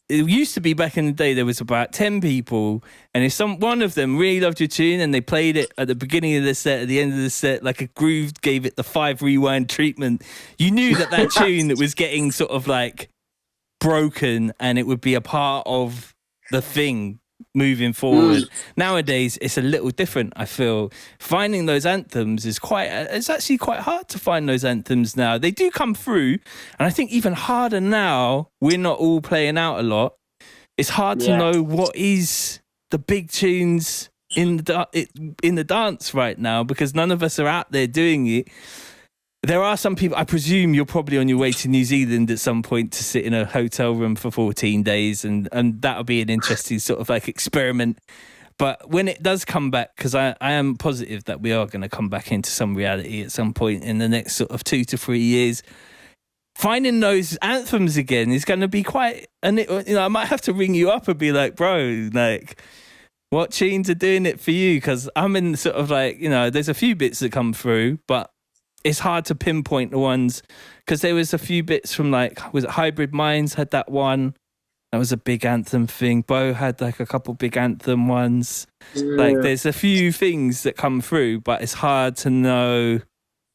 It used to be back in the day, there was about 10 people, and if one of them really loved your tune and they played it at the beginning of the set, at the end of the set, like a groove gave it the 5 rewind treatment, you knew that tune that was getting sort of like broken and it would be a part of the thing moving forward. Nowadays, it's a little different, I feel. Finding those anthems it's actually quite hard to find those anthems now. They do come through, and I think even harder now, we're not all playing out a lot. It's hard to know what is the big tunes in the dance right now because none of us are out there doing it. There are some people, I presume you're probably on your way to New Zealand at some point to sit in a hotel room for 14 days and that'll be an interesting sort of like experiment. But when it does come back, because I am positive that we are going to come back into some reality at some point in the next sort of 2 to 3 years, finding those anthems again is going to be quite, and I might have to ring you up and be like, bro, like, what tunes are doing it for you? Because I'm in sort of like, there's a few bits that come through, but it's hard to pinpoint the ones because there was a few bits from like, was it Hybrid Minds had that one? That was a big anthem thing. Bo had like a couple big anthem ones. Like there's a few things that come through, but it's hard to know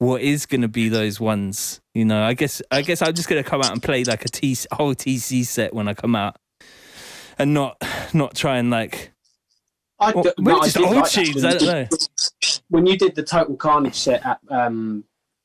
what is going to be those ones. I guess I'm just going to come out and play like a whole TC set when I come out and not try and like, just old tunes, I don't know. When you did the Total Carnage set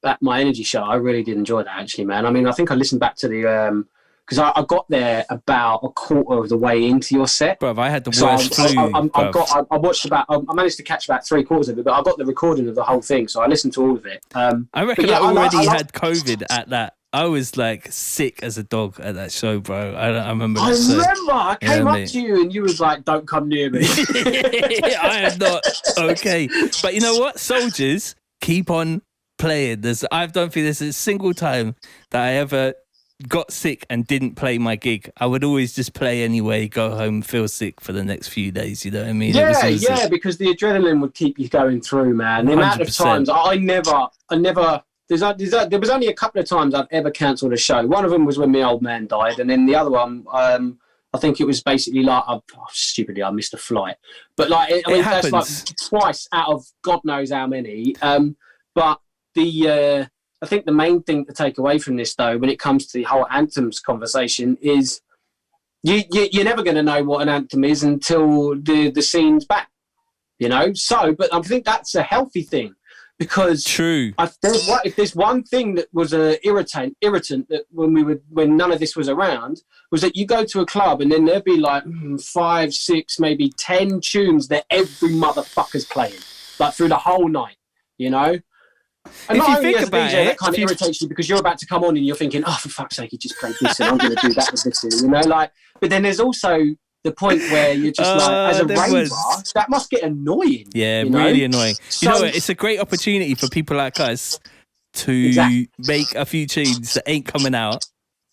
at my Energy show, I really did enjoy that actually, man. I mean, I think I listened back to the because I got there about a quarter of the way into your set. Bruv, I had the worst flu. I watched I managed to catch about 3/4 of it, but I got the recording of the whole thing, so I listened to all of it. I reckon I already had COVID at that. I was like sick as a dog at that show, bro. I remember. I came up to you and you was like, "Don't come near me." I am not okay. But you know what? Soldiers keep on playing. I don't think there's a single time that I ever got sick and didn't play my gig. I would always just play anyway, go home, feel sick for the next few days. You know what I mean? Yeah, because the adrenaline would keep you going through, man. The amount of times I never. There was only a couple of times I've ever cancelled a show. One of them was when my old man died, and then the other one, I think it was basically like, stupidly, I missed a flight. But like, that's like twice out of God knows how many. But I think the main thing to take away from this, though, when it comes to the whole anthems conversation, is you're never going to know what an anthem is until the scene's back, you know. So, but I think that's a healthy thing, because true. If there's one thing that was a irritant that when none of this was around, was that you go to a club and then there'd be like 5, 6, maybe 10 tunes that every motherfucker's playing, like through the whole night, you know. And if not you only think as a about DJ, it, that kind of irritates you because you're about to come on and you're thinking, oh, for fuck's sake, he just played this and I'm going to do that with this thing, you know? Like, but then there's also the point where you're just like, as a raver, that must get annoying. Yeah, you know? really annoying. You know what? It's a great opportunity for people like us to make a few tunes that ain't coming out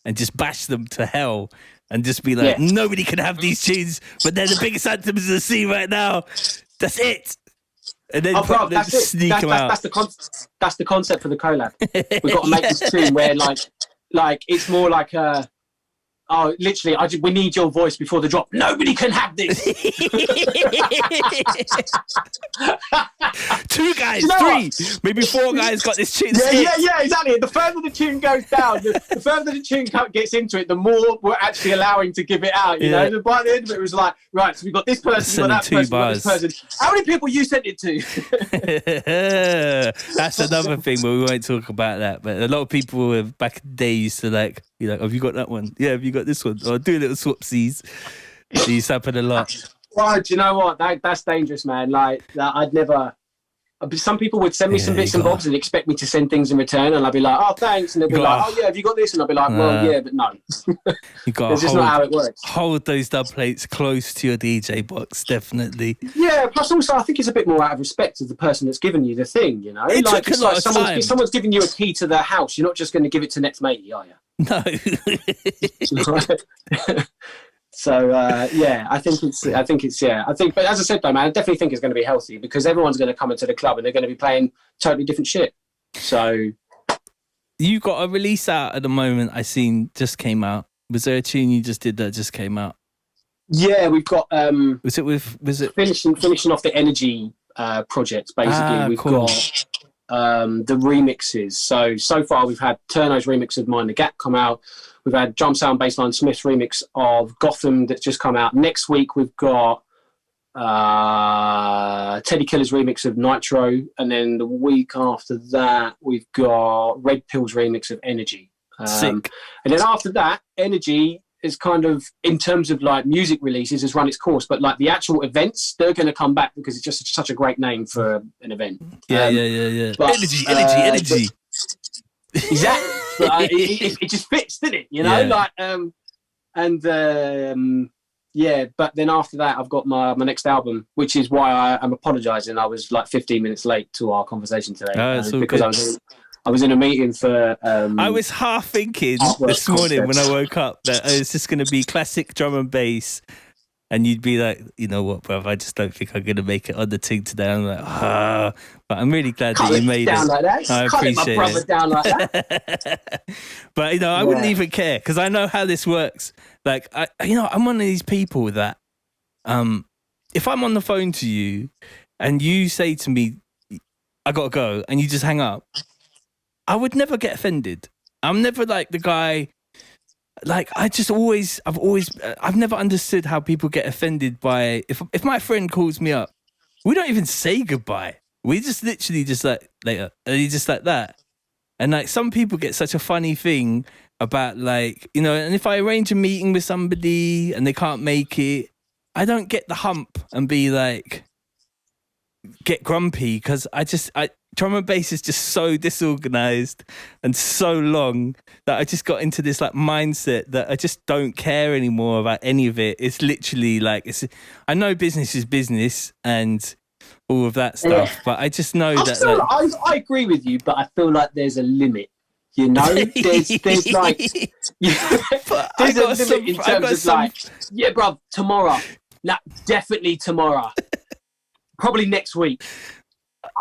and just bash them to hell and just be like, nobody can have these tunes, but they're the biggest anthems in the scene right now. That's it. And then sneak them out. That's the concept for the collab. We've got to make this tune where like it's more like literally, we need your voice before the drop. Nobody can have this. 2 guys, 3, maybe 4 guys got this tune. Yeah, exactly. The further the tune goes down, the further the tune gets into it, the more we're actually allowing to give it out. You know, and by the end of it, it was like, right, so we got this person, we got that person, we got this person. How many people you sent it to? That's another thing, but we won't talk about that. But a lot of people were back in the day used to like, you know, have you got that one? Yeah, have you got this one? Or do little swapsies. These happen a lot. Well, do you know what? That's dangerous, man. Like, I'd never. Some people would send me some bits and bobs and expect me to send things in return, and I'd be like, "Oh, thanks," and they'd be like, "Oh yeah, have you got this?" And I'd be like, "Well, yeah, but no." You got it's just not how it works. Hold those dub plates close to your DJ box, definitely. Yeah. Plus, also, I think it's a bit more out of respect of the person that's given you the thing. You know, if someone's giving you a key to their house, you're not just going to give it to next matey, are you? No. So I think, but as I said though, man, I definitely think it's going to be healthy because everyone's going to come into the club and they're going to be playing totally different shit. So you got a release out at the moment. I seen just came out. Was there a tune you just did that just came out? Yeah, we've got. Was it finishing off the Energy project? Basically, we've got the remixes. So far we've had Turno's remix of Mind the Gap come out. We've had Drum Sound Bassline Smith's remix of Gotham that's just come out. Next week we've got Teddy Killer's remix of Nitro, and then the week after that we've got Red Pill's remix of Energy. Sick. And then after that, Energy is kind of, in terms of like music releases, has run its course, but like the actual events, they're going to come back because it's just such a great name for an event. Yeah. But, energy. Exactly. But, it just fits, didn't it? You know, but then after that, I've got my next album, which is why I'm apologising. I was like 15 minutes late to our conversation today because I was in a meeting for. I was half thinking this morning when I woke up that it's just going to be classic drum and bass. And you'd be like, you know what, bruv, I just don't think I'm going to make it on the thing today. I'm like, but I'm really glad that you made it. Like that. I appreciate it. Down like that. But, you know, I wouldn't even care because I know how this works. Like, I'm one of these people that if I'm on the phone to you and you say to me, I got to go, and you just hang up, I would never get offended. I'm never like the guy... Like, I've never understood how people get offended by, if my friend calls me up, we don't even say goodbye. We just literally just like, later. And you just like that. And like, some people get such a funny thing about like, you know, and if I arrange a meeting with somebody and they can't make it, I don't get the hump and be like, get grumpy because drum and bass is just so disorganized and so long that I just got into this like mindset that I just don't care anymore about any of it. It's literally like, I know business is business and all of that stuff, but I just know I agree with you, but I feel like there's a limit. You know, there's like, there's a limit in terms of like, yeah, bruv, tomorrow. Nah, definitely tomorrow. Probably next week.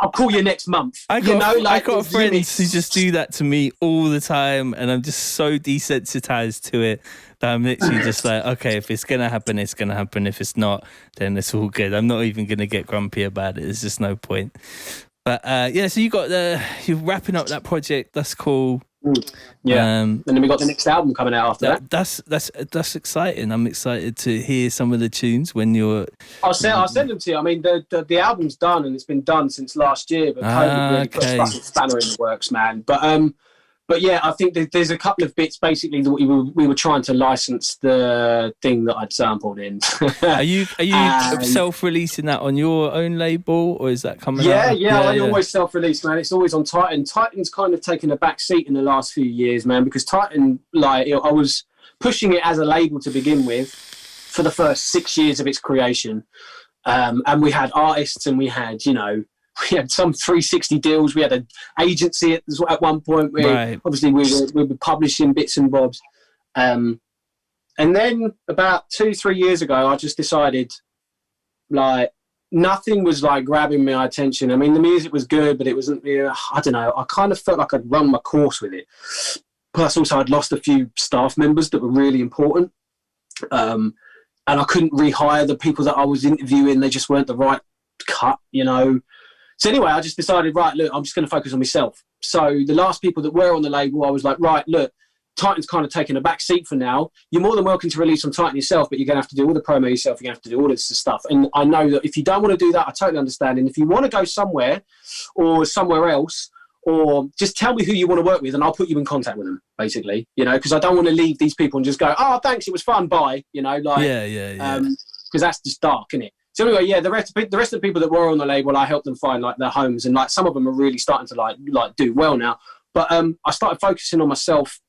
I'll call you next month. I got friends who just do that to me all the time, and I'm just so desensitized to it that I'm literally just like, okay, if it's gonna happen, it's gonna happen. If it's not, then it's all good. I'm not even gonna get grumpy about it. There's just no point. But so you're wrapping up that project. That's cool. Yeah, and then we got the next album coming out after that. That's exciting. I'm excited to hear some of the tunes when you're. I'll send them to you. I mean, the album's done and it's been done since last year, but COVID really put a fucking spanner in the works, man. But yeah, I think there's a couple of bits basically that we were trying to license the thing that I'd sampled in. Are you self-releasing that on your own label, or is that coming out? Yeah, I always self-release, man. It's always on Titan. Titan's kind of taken a back seat in the last few years, man, because Titan, like, I was pushing it as a label to begin with for the first 6 years of its creation. And we had artists and we had some 360 deals. We had an agency at one point where obviously we were publishing bits and bobs. And then about 2-3 years ago, I just decided, like, nothing was like grabbing my attention. I mean, the music was good, but it wasn't, I don't know. I kind of felt like I'd run my course with it. Plus also I'd lost a few staff members that were really important. And I couldn't rehire the people that I was interviewing. They just weren't the right cut, So anyway, I just decided, right, look, I'm just going to focus on myself. So the last people that were on the label, I was like, right, look, Titan's kind of taken a back seat for now. You're more than welcome to release on Titan yourself, but you're going to have to do all the promo yourself. You're going to have to do all this stuff. And I know that if you don't want to do that, I totally understand. And if you want to go somewhere or somewhere else, or just tell me who you want to work with and I'll put you in contact with them, basically, because I don't want to leave these people and just go, oh, thanks, it was fun, bye, because that's just dark, isn't it? So anyway, yeah, the rest of the people that were on the label, I helped them find like their homes, and like some of them are really starting to like do well now. But I started focusing on myself,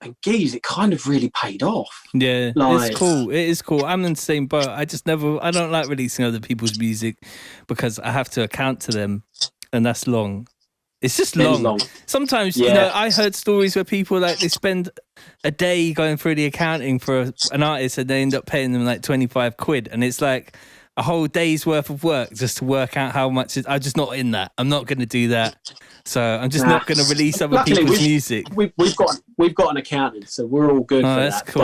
and geez, it kind of really paid off. Yeah, it's cool. It is cool. I'm in the same boat. I don't like releasing other people's music because I have to account to them, and that's long. It's just long. Sometimes, I heard stories where people they spend a day going through the accounting for an artist and they end up paying them like 25 quid. And it's like a whole day's worth of work just to work out how much I'm just not in that. I'm not going to do that. So I'm just not going to release other people's music. We've got an accountant, so we're all good for that's that. Cool.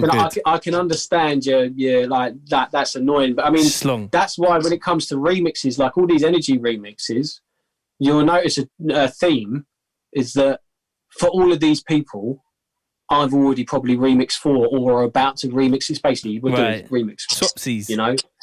But I mean, I can understand you like that. That's annoying. But I mean, that's why when it comes to remixes, like all these energy remixes, you'll notice a theme is that for all of these people, I've already probably remixed for or are about to remix. It's basically we're doing remix. Swapsies.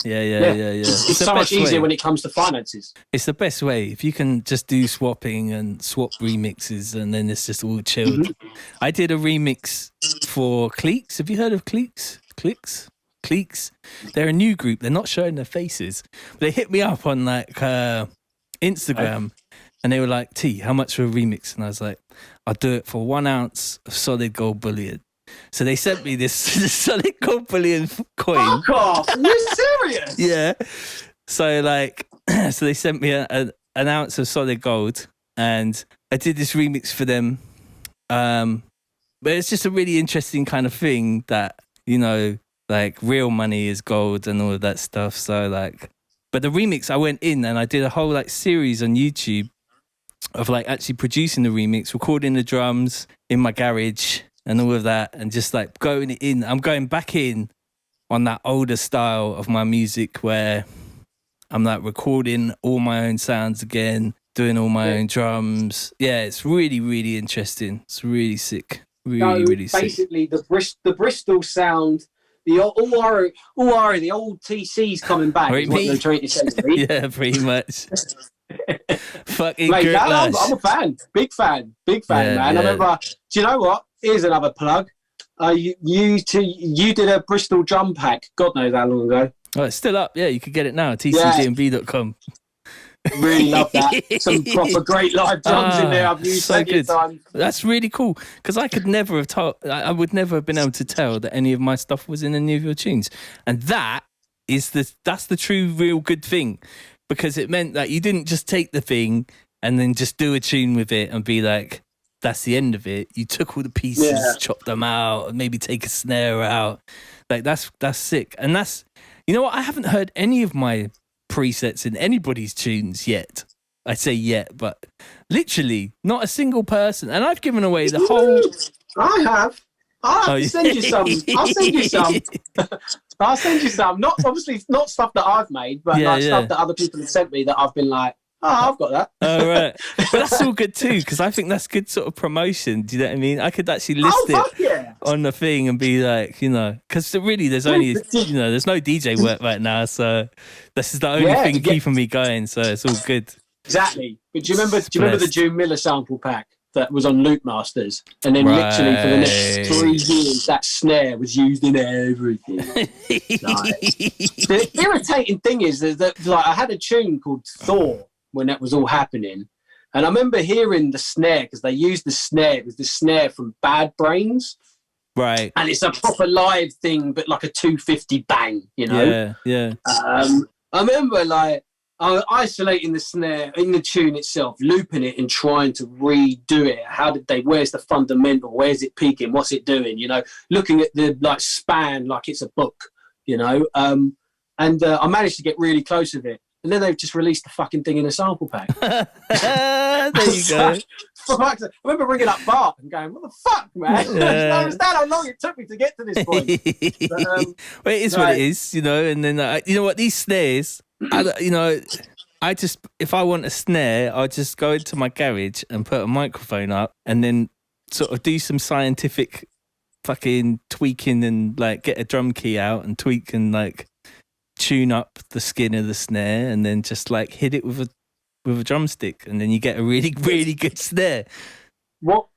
Yeah. It's so much easier when it comes to finances. It's the best way. If you can just do swapping and swap remixes and then it's just all chilled. Mm-hmm. I did a remix for Cliques. Have you heard of Cliques? Cliques? They're a new group. They're not showing their faces. But they hit me up on like Instagram. And they were like, T, how much for a remix? And I was like, I'll do it for 1 ounce of solid gold bullion. So they sent me this solid gold bullion coin. Fuck off! Are you serious? Yeah. So so they sent me an ounce of solid gold, and I did this remix for them. But it's just a really interesting kind of thing that, like real money is gold and all of that stuff. So but the remix, I went in and I did a whole series on YouTube of actually producing the remix, recording the drums in my garage and all of that, and just going in. I'm going back in on that older style of my music where I'm recording all my own sounds again, doing all my own drums. Yeah, it's really, really interesting. It's really sick. Really sick. Basically, the Bristol sound, the old TC's coming back. Is what they're trying to say to me. Yeah, pretty much. Fucking mate, I'm a fan. Big fan, man. Yeah. I remember, do you know what? Here's another plug. You did a Bristol drum pack, God knows how long ago. Oh, it's still up. Yeah, you can get it now, tcdnb.com. Really love that. Some proper great live drums in there. I've used so plenty good. of times. That's really cool because I could never have told. I would never have been able to tell that any of my stuff was in any of your tunes, and that's the true, real good thing, because it meant that you didn't just take the thing and then just do a tune with it and be like, that's the end of it. You took all the pieces, chopped them out, and maybe take a snare out. Like that's sick. And that's, you know what? I haven't heard any of my presets in anybody's tunes yet. I say yet, but literally not a single person. And I've given away the whole. I have. I'll send you some. I'll send you some. I'll send you some. Not obviously not stuff that I've made, but stuff that other people have sent me that I've been like, oh, I've got that. Oh, right. But that's all good too, because I think that's good sort of promotion. Do you know what I mean? I could actually list it on the thing and be like, you know, because really there's only, you know, there's no DJ work right now. So this is the only thing keeping me going. So it's all good. Exactly. But do you remember the June Miller sample pack that was on Loop Masters? And then literally for the next 3 years, that snare was used in everything. The irritating thing is that like I had a tune called Thor when that was all happening. And I remember hearing the snare, because they used the snare. It was the snare from Bad Brains. Right. And it's a proper live thing, but like a 250 bang, you know? Yeah. I remember like isolating the snare in the tune itself, looping it and trying to redo it. Where's the fundamental? Where's it peaking? What's it doing? You know, looking at the like span like it's a book, you know? And I managed to get really close with it. And then they've just released the fucking thing in a sample pack. There you go. I remember ringing up Bart and going, what the fuck, man? I don't understand how long it took me to get to this point. But, well, it is what it is, you know. And then, you know what, these snares, if I want a snare, I'll just go into my garage and put a microphone up and then sort of do some scientific fucking tweaking and like get a drum key out and tweak and like tune up the skin of the snare and then just like hit it with a drumstick and then you get a really, really good snare. What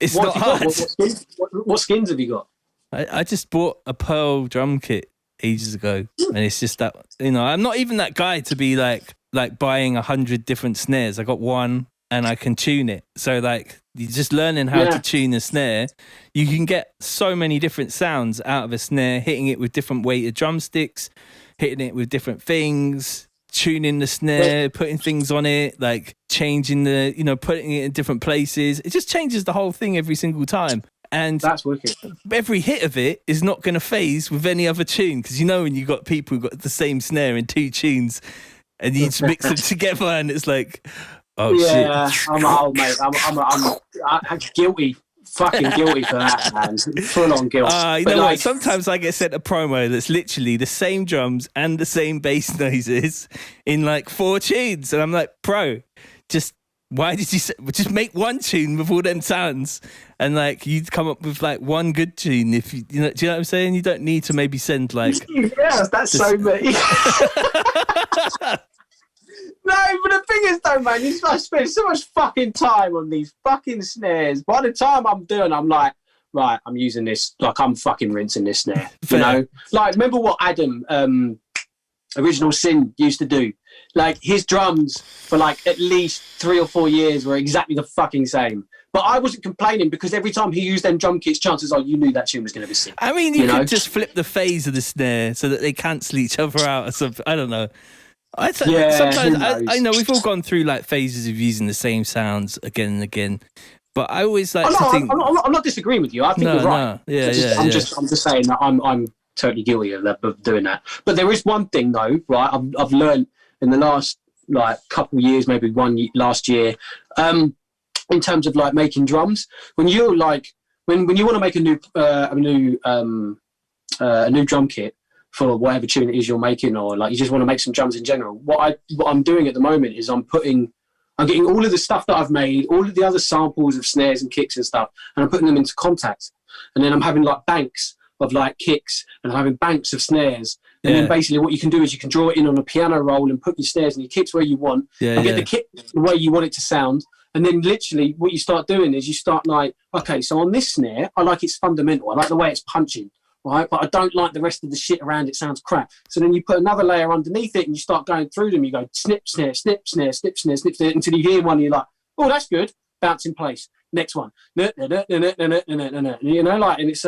skins have you got? I just bought a Pearl drum kit ages ago and it's just that, you know, I'm not even that guy to be like buying 100 different snares. I got one and I can tune it. So like you're just learning how to tune a snare. You can get so many different sounds out of a snare, hitting it with different weighted drumsticks, hitting it with different things, tuning the snare, putting things on it, like changing the, you know, putting it in different places. It just changes the whole thing every single time. And that's wicked. Every hit of it is not going to phase with any other tune, because you know when you got people who got the same snare in two tunes and you just mix them together and it's like, oh shit. I'm guilty. Fucking guilty for that, man. Full on guilt. You know what? Sometimes I get sent a promo that's literally the same drums and the same bass noises in like 4 tunes, and I'm like, bro, why did you just make one tune with all them sounds, and like you'd come up with like one good tune if you know? Do you know what I'm saying? You don't need to maybe send like. Yes, that's so me. No, but the thing is though, man, I spend so much fucking time on these fucking snares. By the time I'm done, I'm like, right, I'm using this, like I'm fucking rinsing this snare. You know? Like, remember what Adam, Original Sin used to do? Like, his drums for like at least 3 or 4 years were exactly the fucking same. But I wasn't complaining because every time he used them drum kits, chances are you knew that tune was going to be sick. I mean, you could just flip the phase of the snare so that they cancel each other out or something. I don't know. Sometimes I know we've all gone through like phases of using the same sounds again and again, but I always like to think. I'm not disagreeing with you. I think you're right. I'm just saying that I'm totally guilty of doing that. But there is one thing though, right? I've learned in the last like couple of years, maybe last year, in terms of like making drums. When you're like when you want to make a new drum kit for whatever tune it is you're making, or like you just want to make some drums in general. What I'm doing at the moment is I'm getting all of the stuff that I've made, all of the other samples of snares and kicks and stuff, and I'm putting them into Kontakt. And then I'm having like banks of like kicks, and I'm having banks of snares. And then basically what you can do is you can draw it in on a piano roll and put your snares and your kicks where you want, and get the kick the way you want it to sound. And then literally what you start doing is you start like, okay, so on this snare, I like its fundamental. I like the way it's punching. right? But I don't like the rest of the shit around it. Sounds crap. So then you put another layer underneath it and you start going through them. You go snip, snare, snip, snare, snip, snare, snip, snare, until you hear one and you're like, oh, that's good. Bounce in place. Next one. You know, like, and it's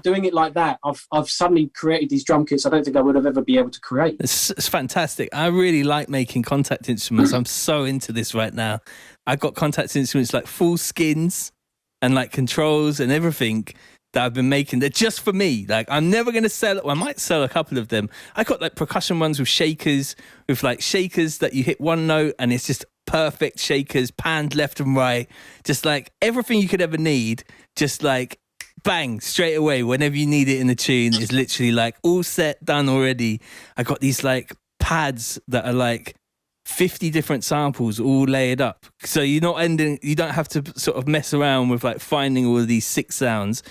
doing it like that. I've suddenly created these drum kits I don't think I would have ever be able to create. It's fantastic. I really like making contact instruments. I'm so into this right now. I've got contact instruments like full skins and like controls and everything that I've been making. They're just for me. Like, I'm never going to sell it. Well, I might sell a couple of them. I got like percussion ones with shakers that you hit one note and it's just perfect shakers, panned left and right. Just like everything you could ever need. Just like bang, straight away, whenever you need it in the tune, is literally like all set, done already. I got these like pads that are like 50 different samples all layered up. So you don't have to sort of mess around with like finding all of these sick sounds.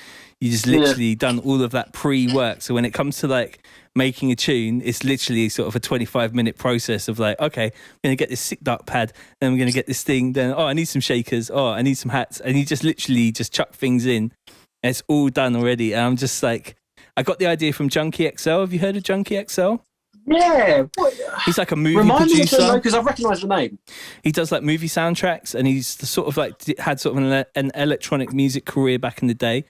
You just literally done all of that pre-work. So when it comes to like making a tune, it's literally sort of a 25-minute process of like, okay, I'm going to get this sick dark pad, then I'm going to get this thing, then, I need some shakers, I need some hats. And you just literally just chuck things in. It's all done already. And I'm just like, I got the idea from Junkie XL. Have you heard of Junkie XL? Yeah. He's like a movie Remind producer. me because I've recognised the name. He does like movie soundtracks, and he's the sort of like had sort of an electronic music career back in the day,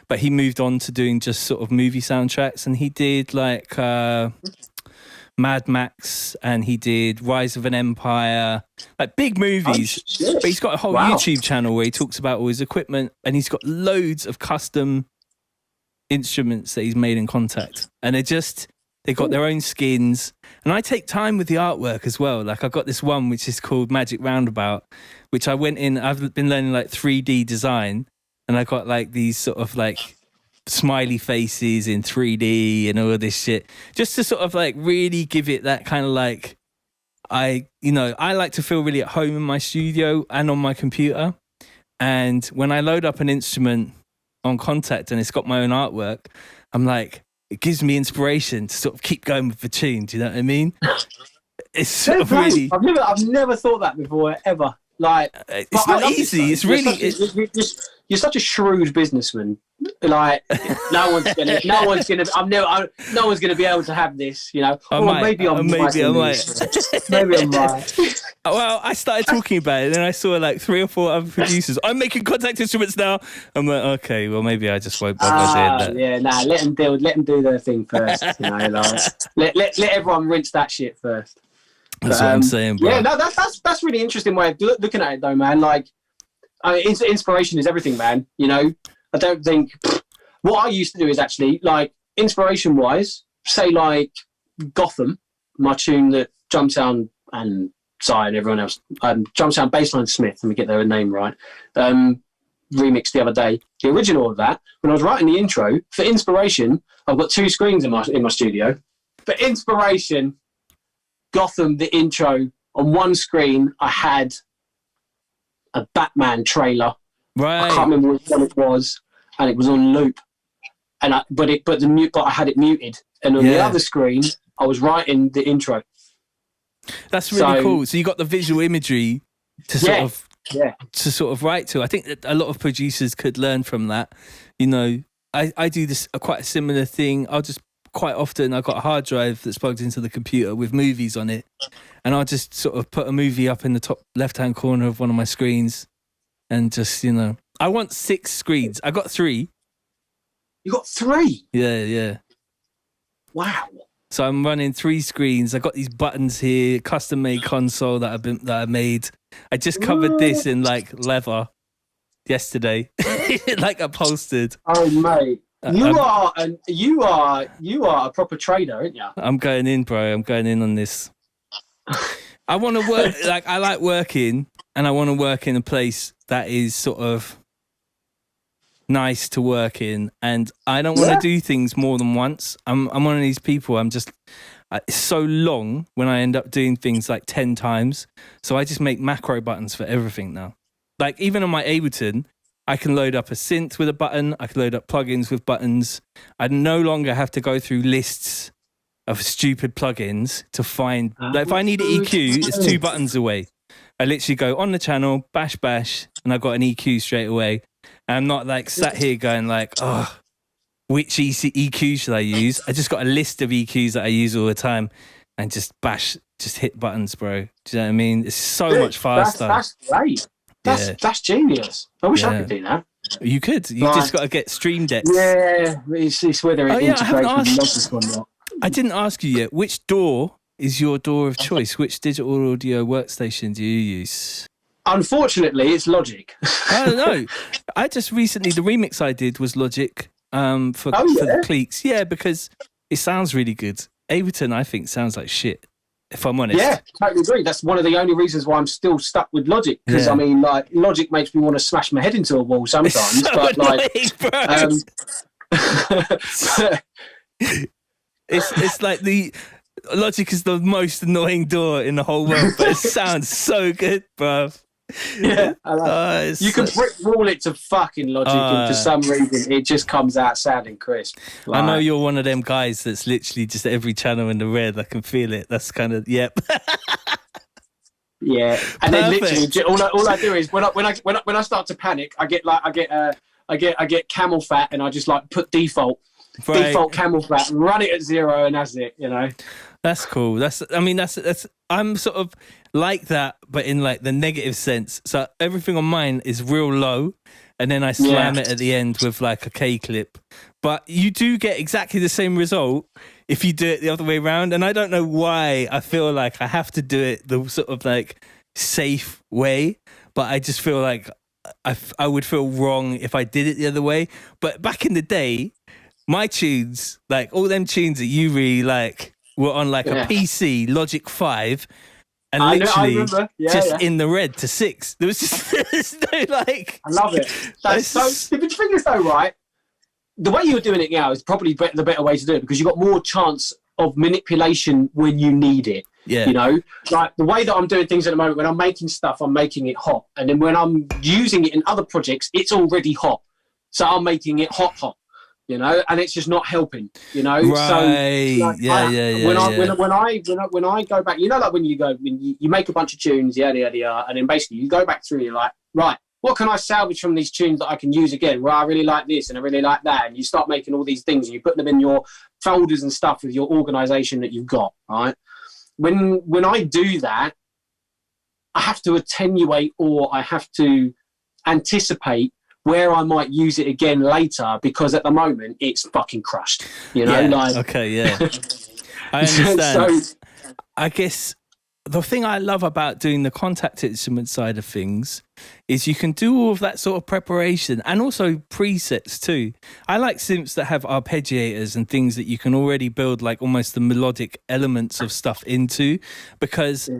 but he moved on to doing just sort of movie soundtracks. And he did like Mad Max, and he did Rise of an Empire, like big movies. But he's got a whole YouTube channel where he talks about all his equipment, and he's got loads of custom instruments that he's made in Contact, and they got their own skins. And I take time with the artwork as well. Like I've got this one which is called Magic Roundabout, which I went in, I've been learning like 3D design, and I got like these sort of like smiley faces in 3D and all of this shit, just to sort of like really give it that kind of like, I like to feel really at home in my studio and on my computer. And when I load up an instrument on Contact and it's got my own artwork, I'm like, it gives me inspiration to sort of keep going with the tune. Do you know what I mean? It's sort of really... I've never thought that before, ever. Like, it's not easy. It's really... You're such a shrewd businessman. Like, no one's gonna be able to have this, you know. Maybe I'm right. Well, I started talking about it, and then I saw like 3 or 4 other producers. I'm making contact instruments now. I'm like, okay, well, maybe I just won't bother doing that. Yeah, nah, let them do their thing first. You know, like, let everyone rinse that shit first. That's what I'm saying, bro. Yeah, no, that's really interesting way of looking at it, though, man. Like, inspiration is everything, man. You know, I don't think what I used to do is actually like inspiration-wise, say like Gotham, my tune that Jumpsound and Cy and everyone else, Jumpsound Bassline Smith, let me get their name right, remixed the other day. The original of that, when I was writing the intro for inspiration, I've got 2 screens in my studio. For inspiration, Gotham, the intro, on one screen I had a Batman trailer. Right. I can't remember which one it was, and it was on loop. And but I had it muted. And on the other screen, I was writing the intro. That's really cool. So you got the visual imagery to sort of write to. I think that a lot of producers could learn from that. You know, I do this quite a similar thing. Quite often I've got a hard drive that's plugged into the computer with movies on it, and I'll just sort of put a movie up in the top left-hand corner of one of my screens, and just, you know, I want 6 screens. I got 3. You got 3? Yeah. Wow. So I'm running 3 screens. I got these buttons here, custom-made console that I made. I just covered this in like leather yesterday, like upholstered. Oh mate. You are a proper trader, aren't you? I'm going in, bro. I'm going in on this. I want to work, like, I like working, and I want to work in a place that is sort of nice to work in, and I don't want to do things more than once. I'm one of these people. It's so long when I end up doing things like 10 times. So I just make macro buttons for everything now. Like, even on my Ableton, I can load up a synth with a button. I can load up plugins with buttons. I no longer have to go through lists of stupid plugins to find. Like, if I need an EQ, it's 2 buttons away. I literally go on the channel, bash, and I got an EQ straight away. And I'm not like sat here going like, oh, which EQ should I use? I just got a list of EQs that I use all the time, and just hit buttons, bro. Do you know what I mean? It's so much faster. That's great. That's genius. I wish I could do that. You could. You just got to get Stream Decks. Yeah, it's whether it integrates with Logic or not. I didn't ask you yet. Which DAW is your DAW of choice? Which digital audio workstation do you use? Unfortunately, it's Logic. I don't know. I just recently, the remix I did was Logic for the cliques. Yeah, because it sounds really good. Ableton, I think, sounds like shit, if I'm honest. Yeah, totally agree. That's one of the only reasons why I'm still stuck with Logic. Because, I mean, like, Logic makes me want to smash my head into a wall sometimes. So but, annoying, like... It's like the Logic is the most annoying DAW in the whole world, but it sounds so good, bruv. Yeah, I like it. You can brick wall it to fucking Logic, and for some reason it just comes out sounding crisp. Like, I know you're one of them guys that's literally just every channel in the red. I can feel it. That's kind of yep. Yeah, and then literally all I do is when I start to panic, I get camel fat, and I just like put default camel fat, run it at 0, and that's it. You know. That's cool. That's I'm sort of like that, but in like the negative sense. So everything on mine is real low, and then I slam it at the end with like a K clip. But you do get exactly the same result if you do it the other way around. And I don't know why I feel like I have to do it the sort of like safe way, but I just feel like I would feel wrong if I did it the other way. But back in the day, my tunes, like all them tunes that you really like, were on like a PC Logic 5 and literally in the red to 6. There was just there's no like... I love it. That's so... The thing is though, right, the way you're doing it now is probably the better way to do it because you've got more chance of manipulation when you need it. Yeah. You know? Like the way that I'm doing things at the moment, when I'm making stuff, I'm making it hot. And then when I'm using it in other projects, it's already hot. So I'm making it hot. You know, and it's just not helping. You know, right? So like, when I go back, you know, like when you make a bunch of tunes, and then basically you go back through, you're like, right, what can I salvage from these tunes that I can use again? Well, I really like this and I really like that, and you start making all these things and you put them in your folders and stuff with your organization that you've got. Right? When I do that, I have to attenuate or I have to anticipate where I might use it again later because at the moment it's fucking crushed. You know, I understand. So, I guess the thing I love about doing the contact instrument side of things is you can do all of that sort of preparation and also presets too. I like synths that have arpeggiators and things that you can already build like almost the melodic elements of stuff into because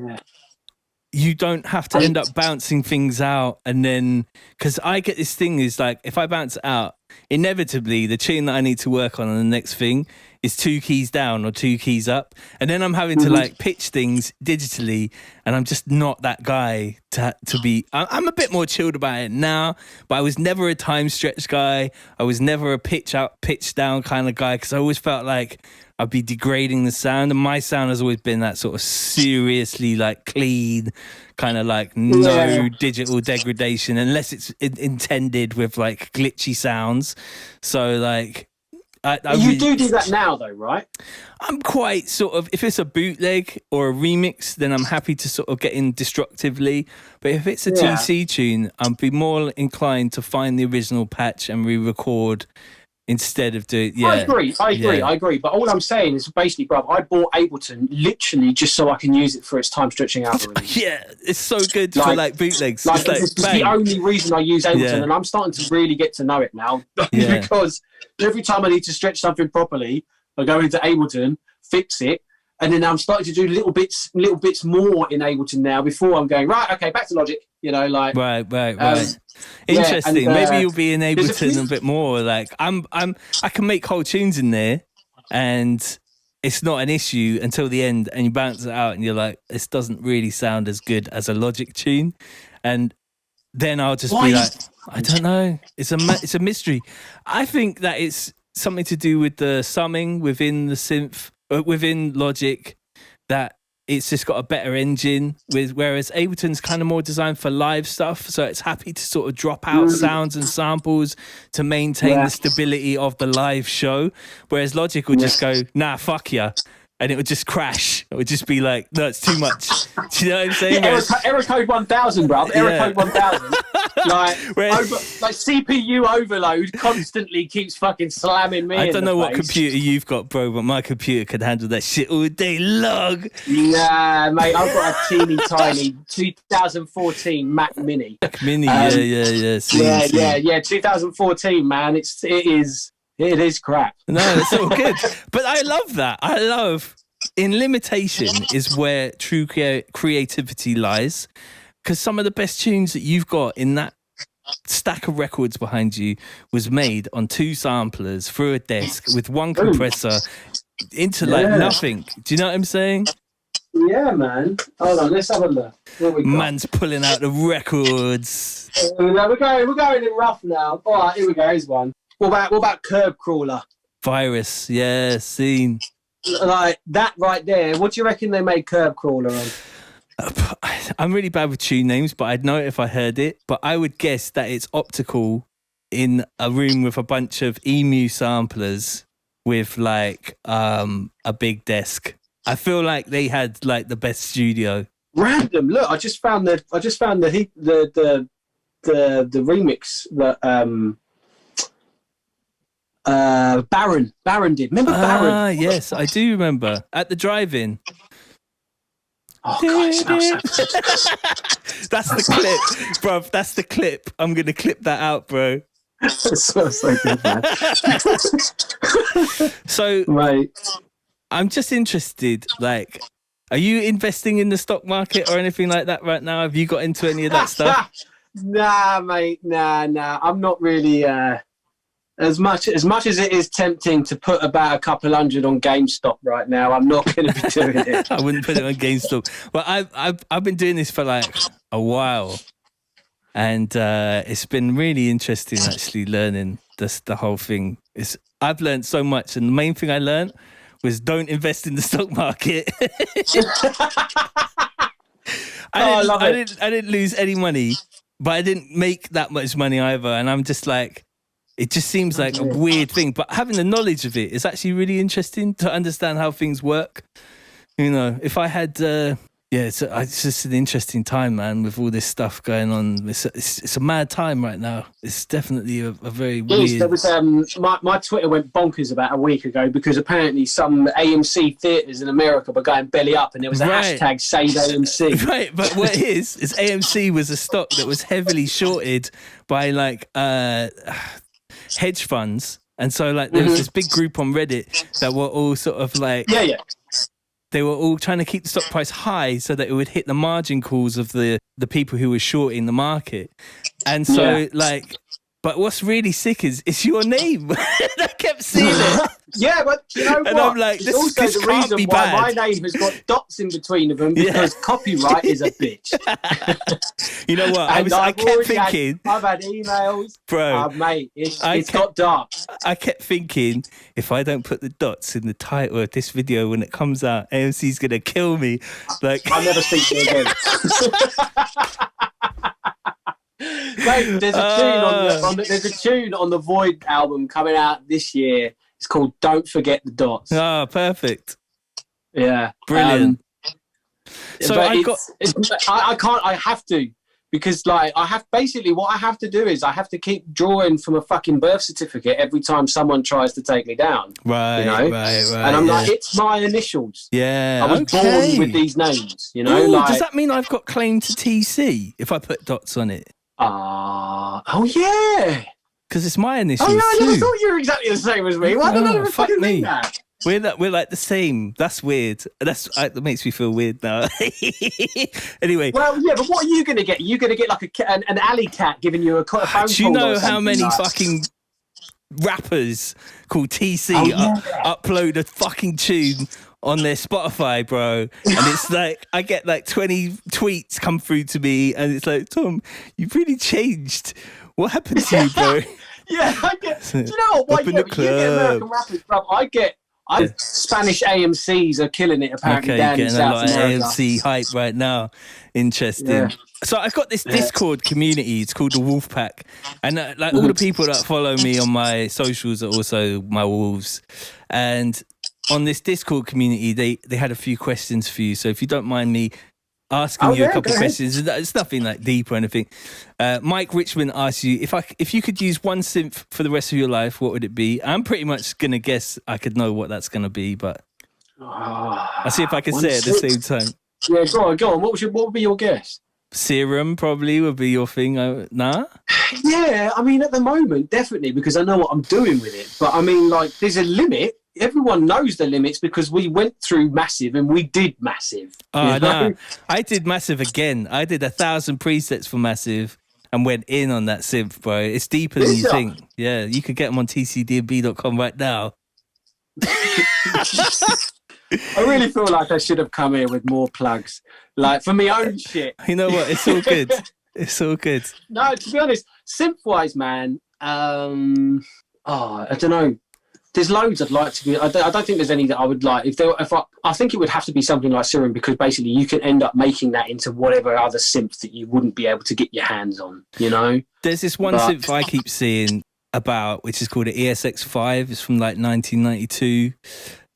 you don't have to end up bouncing things out. And then, because I get this thing is like, if I bounce it out, inevitably the tune that I need to work on the next thing is 2 keys down or 2 keys up. And then I'm having to like pitch things digitally. And I'm just not that guy to be, I'm a bit more chilled about it now, but I was never a time stretch guy. I was never a pitch up, pitch down kind of guy. Cause I always felt like I'd be degrading the sound, and my sound has always been that sort of seriously like clean, kind of like no digital degradation unless it's intended with like glitchy sounds. So like, you do that now though, right? I'm quite sort of, if it's a bootleg or a remix, then I'm happy to sort of get in destructively. But if it's a TC tune, I'd be more inclined to find the original patch and re-record instead of doing, I agree. But all I'm saying is basically, bruv, I bought Ableton literally just so I can use it for its time stretching algorithm. Yeah, it's so good for like bootlegs. Like, it's the only reason I use Ableton, and I'm starting to really get to know it now because every time I need to stretch something properly, I go into Ableton, fix it, and then I'm starting to do little bits more in Ableton now before I'm going, right, okay, back to Logic, you know, like... Right. Interesting. Maybe you'll be in Ableton a bit more. Like I can make whole tunes in there and it's not an issue until the end and you bounce it out and you're like, this doesn't really sound as good as a Logic tune. And then I'll just be like, I don't know. It's a mystery. I think that it's something to do with the summing within the synth, within Logic, that it's just got a better engine, whereas Ableton's kind of more designed for live stuff, so it's happy to sort of drop out sounds and samples to maintain the stability of the live show, whereas Logic will just go, nah, fuck ya, and it would just crash. It would just be like, no, it's too much. Do you know what I'm saying? Error code 1000, bro. Error code 1000. Like CPU overload constantly keeps fucking slamming me. I don't know what computer you've got, bro, but my computer could handle that shit all day long. Nah, mate, I've got a teeny tiny 2014 Mac Mini. Mac Mini, yeah. 2014, man. It is crap. No, it's all good. But I love that. I love in limitation is where true creativity lies. Because some of the best tunes that you've got in that stack of records behind you was made on 2 samplers through a desk with 1 compressor into nothing. Do you know what I'm saying? Yeah, man. Hold on, let's have a look. What we got? Man's pulling out the records. We're going in rough now. All right, here we go. Here's one. What about Curb Crawler? Virus, yeah, scene. Like that right there. What do you reckon they made Curb Crawler on? I'm really bad with tune names, but I'd know it if I heard it. But I would guess that it's optical in a room with a bunch of Emu samplers with like a big desk. I feel like they had like the best studio. Random. Look, I just found the remix that Baron did. Remember Baron? Ah, yes, I do remember. At the drive-in. Oh, God, it smells so good. That's the clip, bruv. That's the clip. I'm going to clip that out, bro. It smells so good, man. So, right. I'm just interested, like, are you investing in the stock market or anything like that right now? Have you got into any of that stuff? Nah, mate. Nah. I'm not really... As much as it is tempting to put about a couple hundred on GameStop right now, I'm not going to be doing it. I wouldn't put it on GameStop. Well, I've been doing this for like a while, and it's been really interesting actually learning the whole thing. I've learned so much, and the main thing I learned was don't invest in the stock market. I didn't lose any money, but I didn't make that much money either, and I'm just like. It just seems like a weird thing, but having the knowledge of it is actually really interesting to understand how things work. You know, if I had, it's just an interesting time, man, with all this stuff going on. It's a mad time right now. It's definitely a very weird. There was my Twitter went bonkers about a week ago because apparently some AMC theatres in America were going belly up, and there was a hashtag Save AMC. Right, but what it is AMC was a stock that was heavily shorted by like hedge funds, and so like there was this big group on Reddit that were all sort of like they were all trying to keep the stock price high so that it would hit the margin calls of the people who were shorting the market. And so like, but what's really sick is it's your name. I kept seeing it. Yeah, but you know what? And I'm like, this also the reason be why bad. my name has got dots in between of them because copyright is a bitch. You know what? I kept thinking. I've had emails, bro. Mate, it's got dots. I kept thinking, if I don't put the dots in the title of this video when it comes out, AMC's gonna kill me. Like, I'll never speak to you again. Mate, there's a tune on the Void album coming out this year. It's called "Don't Forget the Dots." Oh, perfect. Yeah, brilliant. So I have to, because like what I have to do is I have to keep drawing from a fucking birth certificate every time someone tries to take me down. Right, you know? right. And I'm like, it's my initials. Yeah, I was born with these names. You know, does that mean I've got claim to TC if I put dots on it? Oh yeah. Because it's my initials. Oh yeah, I never too. thought you were exactly the same as me. Why don't I ever fucking think that? We're like the same. That's weird. That makes me feel weird now. Anyway. Well, yeah, but what are you going to get? You're going to get like an alley cat giving you a phone call. Do you know how many fucking rappers called TC upload a fucking tune on their Spotify, bro? And it's like, I get like 20 tweets come through to me, and it's like, Tom, you've really changed. What happened to you, bro? Yeah, I get. Do you know what? You get American rappers, bro. I Spanish A.M.Cs are killing it apparently down in getting South a lot America. of A.M.C hype right now. Interesting. Yeah. So I've got this Discord community. It's called the WOLFPACK, and all the people that follow me on my socials are also my wolves. And on this Discord community, they had a few questions for you. So if you don't mind me asking you a couple of questions, it's nothing like deep or anything. Mike Richmond asked you if you could use one synth for the rest of your life, what would it be? I'm pretty much gonna guess I could know what that's gonna be, but I'll see if I can say it at the same time. Yeah, go on. What would be your guess? Serum probably would be your thing. Nah? Yeah, I mean, at the moment, definitely, because I know what I'm doing with it. But I mean, like, there's a limit. Everyone knows the limits because we went through Massive and we did Massive. Oh, no. I did Massive again. I did 1,000 presets for Massive and went in on that synth, bro. It's deeper than you think. Yeah, you could get them on tcdnb.com right now. I really feel like I should have come here with more plugs, like for my own shit. You know what? It's all good. It's all good. No, to be honest, synth-wise, man. I don't know. There's loads I'd like to be. I don't think there's any that I would like. I think it would have to be something like Serum, because basically you can end up making that into whatever other synth that you wouldn't be able to get your hands on. You know. There's this one synth I keep seeing about, which is called an ESX5. It's from like 1992.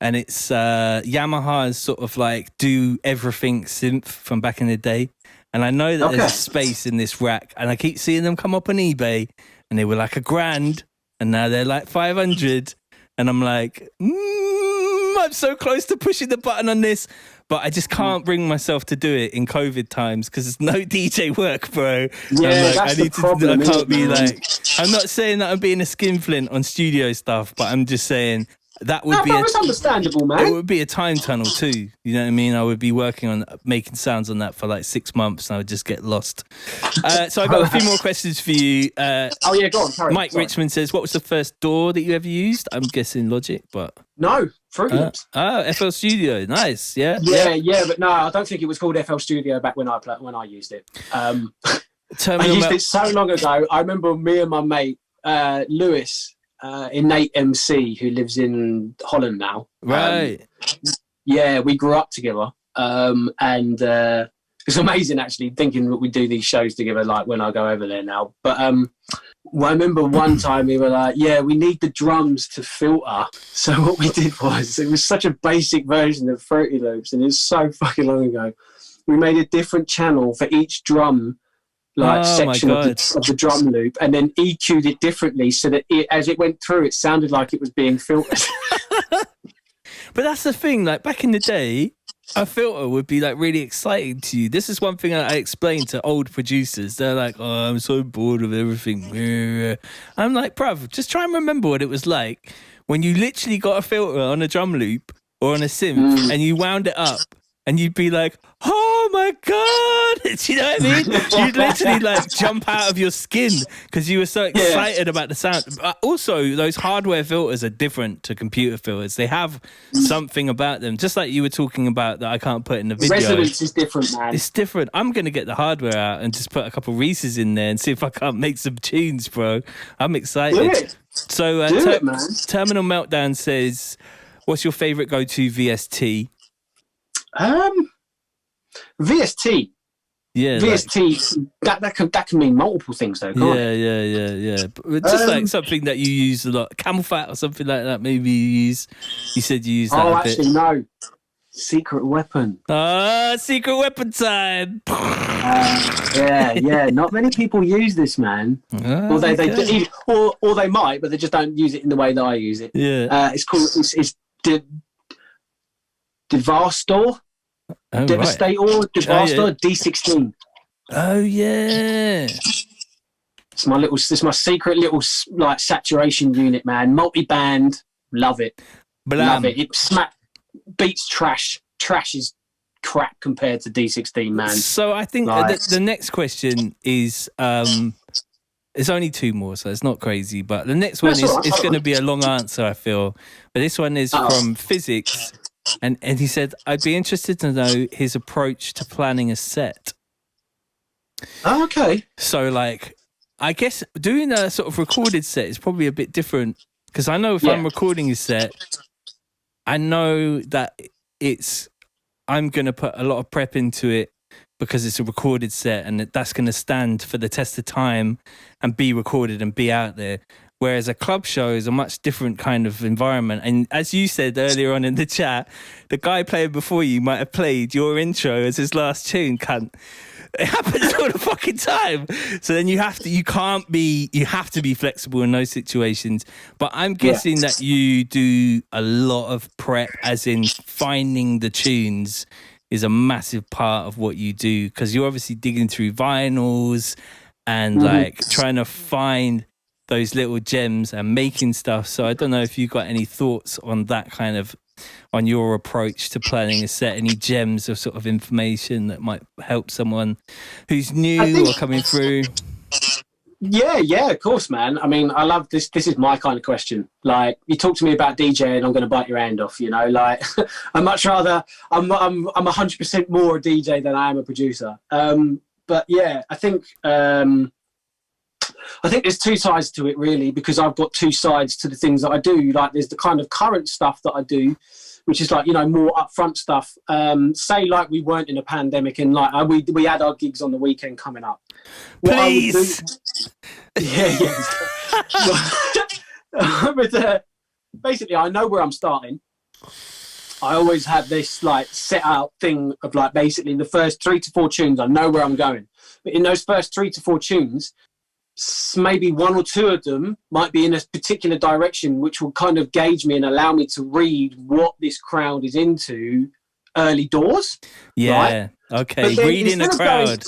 And it's Yamaha's sort of like do everything synth from back in the day. And I know that there's a space in this rack. And I keep seeing them come up on eBay. And they were like $1,000. And now they're like 500. And I'm like, I'm so close to pushing the button on this. But I just can't bring myself to do it in COVID times because there's no DJ work, bro. Yeah, that's the problem. I can't be like, I'm not saying that I'm being a skinflint on studio stuff, but I'm just saying... That would it's understandable, man. It would be a time tunnel too. You know what I mean? I would be working on making sounds on that for like 6 months, and I would just get lost. So I got a few more questions for you. Go on. Sorry. Mike Richmond says, "What was the first DAW that you ever used?" I'm guessing Logic, but no, Fruity Loops. FL Studio, nice, yeah. Yeah, but no, I don't think it was called FL Studio back when I used it. I used it so long ago. I remember me and my mate Lewis. Innate MC, who lives in Holland now. Right. We grew up together. And it's amazing actually thinking that we do these shows together, like when I go over there now. But I remember one time we were like, we need the drums to filter. So what we did was, it was such a basic version of Fruity Loops, and it's so fucking long ago. We made a different channel for each drum section of the drum loop, and then EQ'd it differently so that as it went through, it sounded like it was being filtered. But that's the thing, like back in the day, a filter would be like really exciting to you. This is one thing I explain to old producers. They're like, "Oh, I'm so bored of everything." I'm like, bruv, just try and remember what it was like when you literally got a filter on a drum loop or on a synth and you wound it up. And you'd be like, "Oh my God!" Do you know what I mean? You'd literally like jump out of your skin because you were so excited about the sound. Also, those hardware filters are different to computer filters. They have something about them, just like you were talking about that I can't put in the video. Resonance is different, man. It's different. I'm going to get the hardware out and just put a couple Reese's in there and see if I can't make some tunes, bro. I'm excited. Do it. So, Do it, man. Terminal Meltdown says, "What's your favorite go-to VST?" VST. Yeah, VST. That can mean multiple things though. Can't it? Yeah. But just like something that you use a lot, Camel Fat or something like that. Maybe you use. You said you use that. Oh, actually, no. Secret Weapon. Secret Weapon time. Yeah. Not many people use this, man. Or they might, but they just don't use it in the way that I use it. Yeah. It's called. It's Devastor. Devastator, Devastor, D16. Oh yeah. It's my secret little like saturation unit, man. Multi-band, love it. Love it. It beats trash. Trash is crap compared to D16, man. So I think the next question is it's only two more, so it's not crazy. But the next one is going to be a long answer, I feel. But this one is from Physics. And he said, "I'd be interested to know his approach to planning a set." Oh, okay. So, like, I guess doing a sort of recorded set is probably a bit different because I know if I'm recording a set, I know that I'm going to put a lot of prep into it because it's a recorded set and that's going to stand for the test of time and be recorded and be out there. Whereas a club show is a much different kind of environment. And as you said earlier on in the chat, the guy playing before you might have played your intro as his last tune, cunt. It happens all the fucking time. So then you have to be flexible in those situations. But I'm guessing that you do a lot of prep, as in finding the tunes is a massive part of what you do, because you're obviously digging through vinyls and like trying to find those little gems and making stuff. So I don't know if you've got any thoughts on that kind of, on your approach to planning a set, any gems of sort of information that might help someone who's new or coming through. Yeah, of course, man. I mean, I love this. This is my kind of question. Like, you talk to me about DJing, I'm going to bite your hand off, you know, like I'm much rather, I'm 100% more a DJ than I am a producer. But yeah, I think there's two sides to it, really, because I've got two sides to the things that I do. Like, there's the kind of current stuff that I do, which is like, you know, more upfront stuff. Say like we weren't in a pandemic and like we had our gigs on the weekend coming up. Please. Yeah. Basically, I know where I'm starting. I always have this like set out thing of like basically the first 3 to 4 tunes, I know where I'm going. But in those first 3 to 4 tunes, maybe 1 or 2 of them might be in a particular direction, which will kind of gauge me and allow me to read what this crowd is into early doors. Yeah. Right? Okay. Reading the crowd.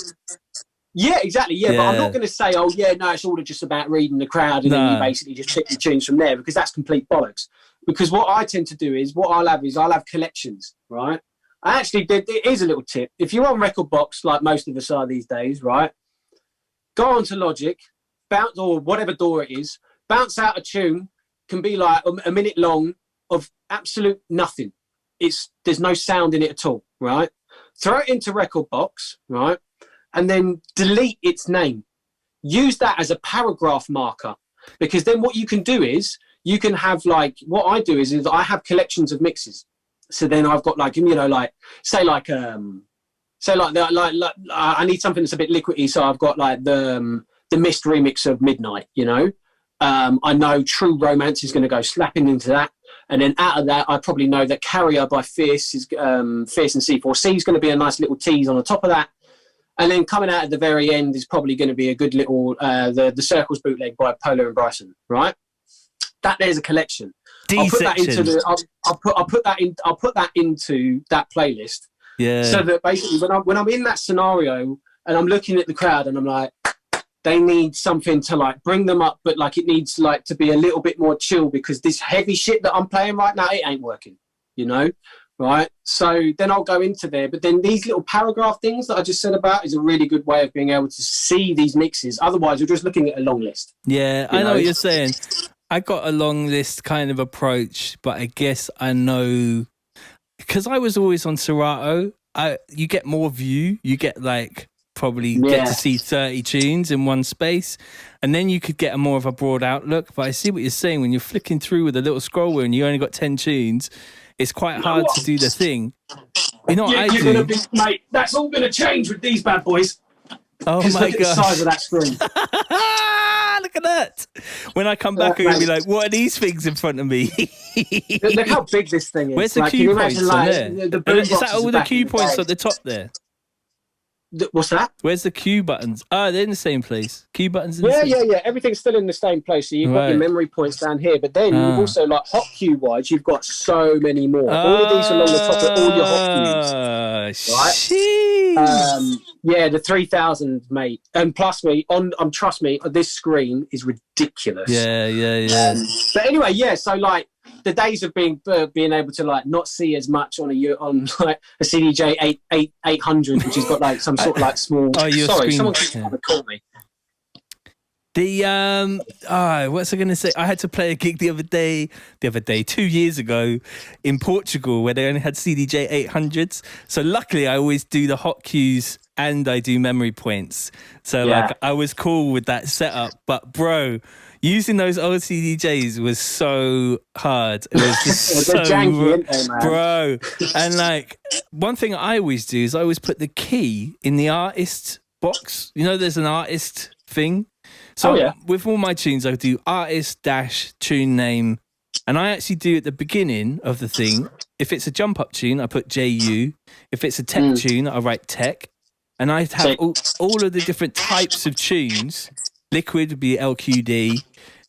Yeah, exactly. Yeah, but I'm not going to say, oh, yeah, no, it's all just about reading the crowd and then you basically just pick your tunes from there, because that's complete bollocks. Because what I tend to do is, I'll have collections, right? It is a little tip. If you're on Record Box, like most of us are these days, right? Go on to Logic, bounce, or whatever door it is, bounce out a tune, can be like a minute long of absolute nothing. There's no sound in it at all, right? Throw it into Record Box, right? And then delete its name. Use that as a paragraph marker, because then what you can do is you can have like, what I do is I have collections of mixes. So then I've got like, you know, like I need something that's a bit liquidy, so I've got like the Mist remix of Midnight, you know. I know True Romance is going to go slapping into that, and then out of that I probably know that Carrier by Fierce is Fierce and C4C is going to be a nice little tease on the top of that. And then coming out at the very end is probably going to be a good little the Circles bootleg by Polar and Bryson, right? That there's a collection. I'll put that into that playlist. Yeah. So that basically when I'm in that scenario and I'm looking at the crowd and I'm like, they need something to like bring them up, but like it needs like to be a little bit more chill, because this heavy shit that I'm playing right now, it ain't working, you know? Right, so then I'll go into there, but then these little paragraph things that I just said about is a really good way of being able to see these mixes. Otherwise, you're just looking at a long list. Yeah, I know what you're saying. I got a long list kind of approach, but I guess I know, because I was always on Serato, you get more view, you get like probably get to see 30 tunes in one space, and then you could get a more of a broad outlook. But I see what you're saying, when you're flicking through with a little scroll wheel and you only got 10 tunes, it's quite hard to do the thing. You know what I do? Mate, that's all going to change with these bad boys. Oh my god! Look at the size of that screen. Look at that. When I come back, I'm going to be like, what are these things in front of me? Look how big this thing is. Where's the cue points on there? Is that all the cue points at the top there? What's that? Where's the cue buttons? Oh, they're in the same place. Cue buttons in Yeah. Everything's still in the same place. So you've got your memory points down here, but then you've also, like, hot cue wise, you've got so many more. All of these along the top of all your hot cues. Right? Yeah, the 3000, mate. And plus trust me, this screen is ridiculous. Yeah. But anyway, yeah, so like the days of being able to like not see as much on like a CDJ 800, which has got like some sort of like small. Sorry, someone keeps trying to call me. What's I going to say? I had to play a gig the other day, 2 years ago in Portugal, where they only had CDJ 800s. So luckily I always do the hot cues and I do memory points. So like I was cool with that setup, but bro, using those old CDJs was so hard. It was just so janky, aren't they, man? bro. And like one thing I always do is I always put the key in the artist box. You know, there's an artist thing. So with all my tunes, I do artist dash tune name, and I actually do at the beginning of the thing. If it's a jump up tune, I put JU. If it's a tech tune, I write tech. And I have all of the different types of tunes. Liquid would be LQD.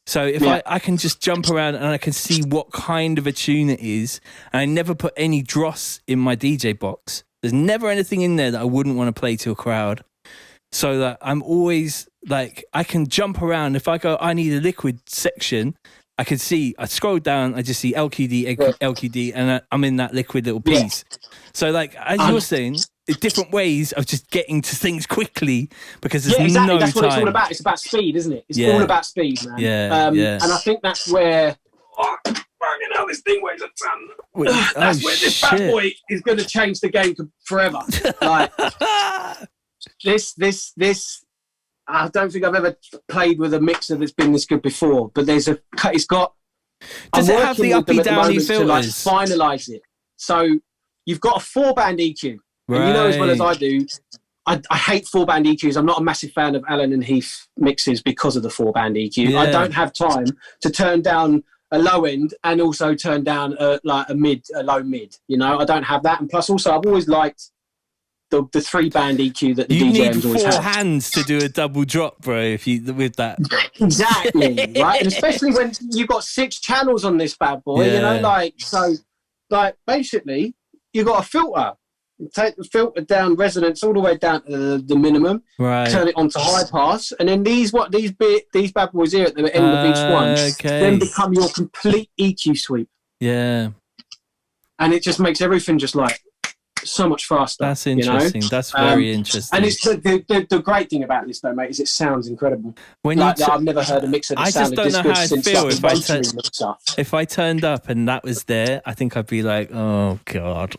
So if I can just jump around and I can see what kind of a tune it is, and I never put any dross in my DJ box. There's never anything in there that I wouldn't want to play to a crowd. So that I'm always like, I can jump around. If I go, I need a liquid section, I can see, I scroll down, I just see LQD, LQD, and I'm in that liquid little piece. So like, as you're saying, different ways of just getting to things quickly because there's exactly. no That's what time. it's all about. It's about speed, isn't it? It's all about speed, man. And I think that's where this thing weighs a ton. That's where this bad boy is going to change the game forever. Like this. I don't think I've ever played with a mixer that's been this good before. But it's got. Does it have the uppy downy filters to like finalize it? So you've got a 4-band EQ. Right. And you know as well as I do, I hate 4-band EQs. I'm not a massive fan of Allen and Heath mixes because of the 4-band EQ. Yeah. I don't have time to turn down a low end and also turn down a low mid. You know, I don't have that. And plus, also, I've always liked the 3-band EQ that the DJs always have. You need 4 hands to do a double drop, bro. With that, exactly right, and especially when you've got 6 channels on this bad boy. You know, basically, you got a filter. Take the filter down, resonance all the way down to the minimum. Right. Turn it onto high pass, and then these bad boys here at the end of each one then become your complete EQ sweep. Yeah. And it just makes everything just like so much faster. That's interesting. You know? That's very interesting. And it's the great thing about this though, mate, is it sounds incredible. I've never heard a mixer that sounded this good since if I turned up and that was there, I think I'd be like, oh god.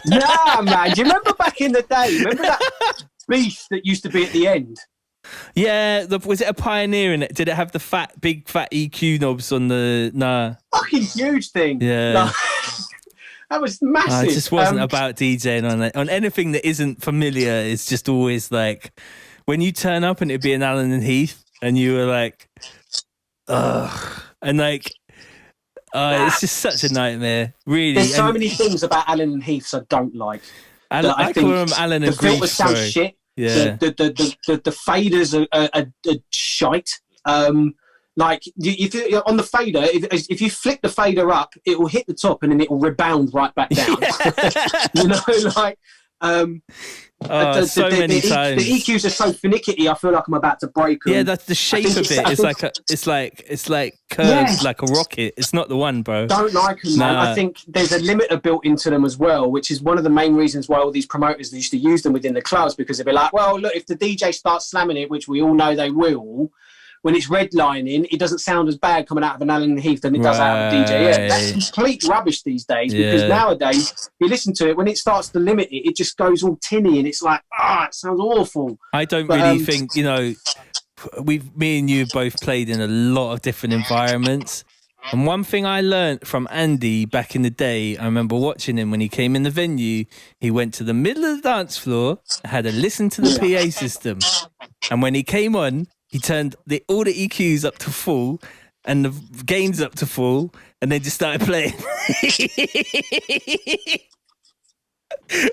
Yeah, man. Do you remember back in the day? Remember that beast that used to be at the end? Yeah, was it a Pioneer in it? Did it have the big fat EQ knobs on the? Nah. Fucking huge thing. Yeah. That was massive. It just wasn't about DJing on anything that isn't familiar. It's just always like when you turn up and it'd be an Allen and Heath, and you were like, ugh, and like, it's just such a nightmare. Really, there's so many things about Allen and Heaths I don't like. I call them Allen and Grief. The filters sound shit. Yeah. The faders are shite. Like if on the fader, if you flick the fader up, it will hit the top and then it will rebound right back down. You know, like so many times. The EQs are so finicky. I feel like I'm about to break them. Yeah, that's the shape of it. It's like curved like a rocket. It's not the one, bro. Don't like them, man. I think there's a limiter built into them as well, which is one of the main reasons why all these promoters used to use them within the clubs, because they'd be like, well, look, if the DJ starts slamming it, which we all know they will, when it's redlining, it doesn't sound as bad coming out of an Allen Heath than it does out of a DJ. Yeah, that's complete rubbish these days, because nowadays, you listen to it, when it starts to limit it, it just goes all tinny and it's like, it sounds awful. I don't really think, you know, me and you both played in a lot of different environments. And one thing I learned from Andy back in the day, I remember watching him when he came in the venue, he went to the middle of the dance floor, had a listen to the PA system. And when he came on, he turned all the EQs up to full and the gains up to full, and then just started playing.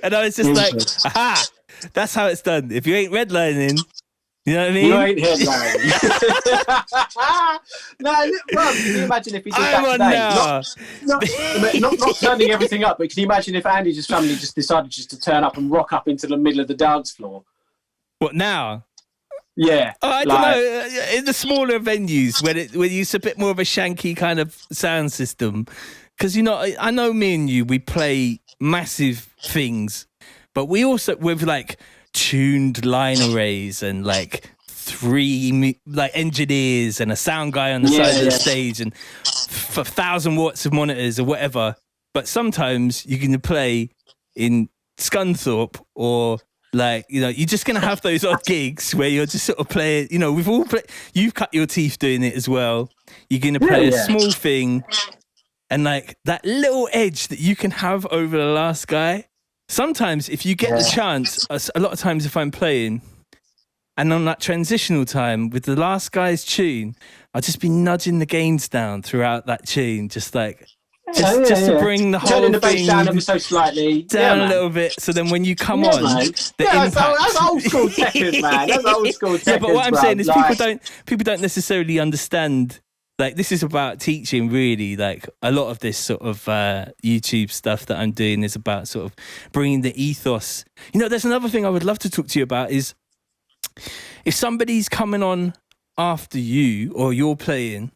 And I was just like, aha, that's how it's done. If you ain't redlining, you know what I mean? You ain't headlining. No, bro, can you imagine if he did that today? Not turning everything up, but can you imagine if Andy just suddenly just decided just to turn up and rock up into the middle of the dance floor? What now? Yeah. I don't know. In the smaller venues when it's a bit more of a shanky kind of sound system, because, you know, I know me and you, we play massive things, but we also, with like tuned line arrays and like 3 like engineers and a sound guy on the side of the stage and 1,000 watts of monitors or whatever. But sometimes you can play in Scunthorpe or Like, you know, you're just going to have those odd gigs where you're just sort of playing, you know, you've cut your teeth doing it as well. You're going to play a small thing, and like that little edge that you can have over the last guy. Sometimes if you get the chance, a lot of times if I'm playing and on that transitional time with the last guy's tune, I'll just be nudging the gains down throughout that tune, just like, just to bring the whole turning the bass thing down ever so slightly down a little bit, so then when you come on, the impact. That's old school techers, man. That's old school techers. Yeah, but what I'm saying is people don't necessarily understand. Like, this is about teaching, really. Like, a lot of this sort of YouTube stuff that I'm doing is about sort of bringing the ethos. You know, there's another thing I would love to talk to you about is if somebody's coming on after you or you're playing.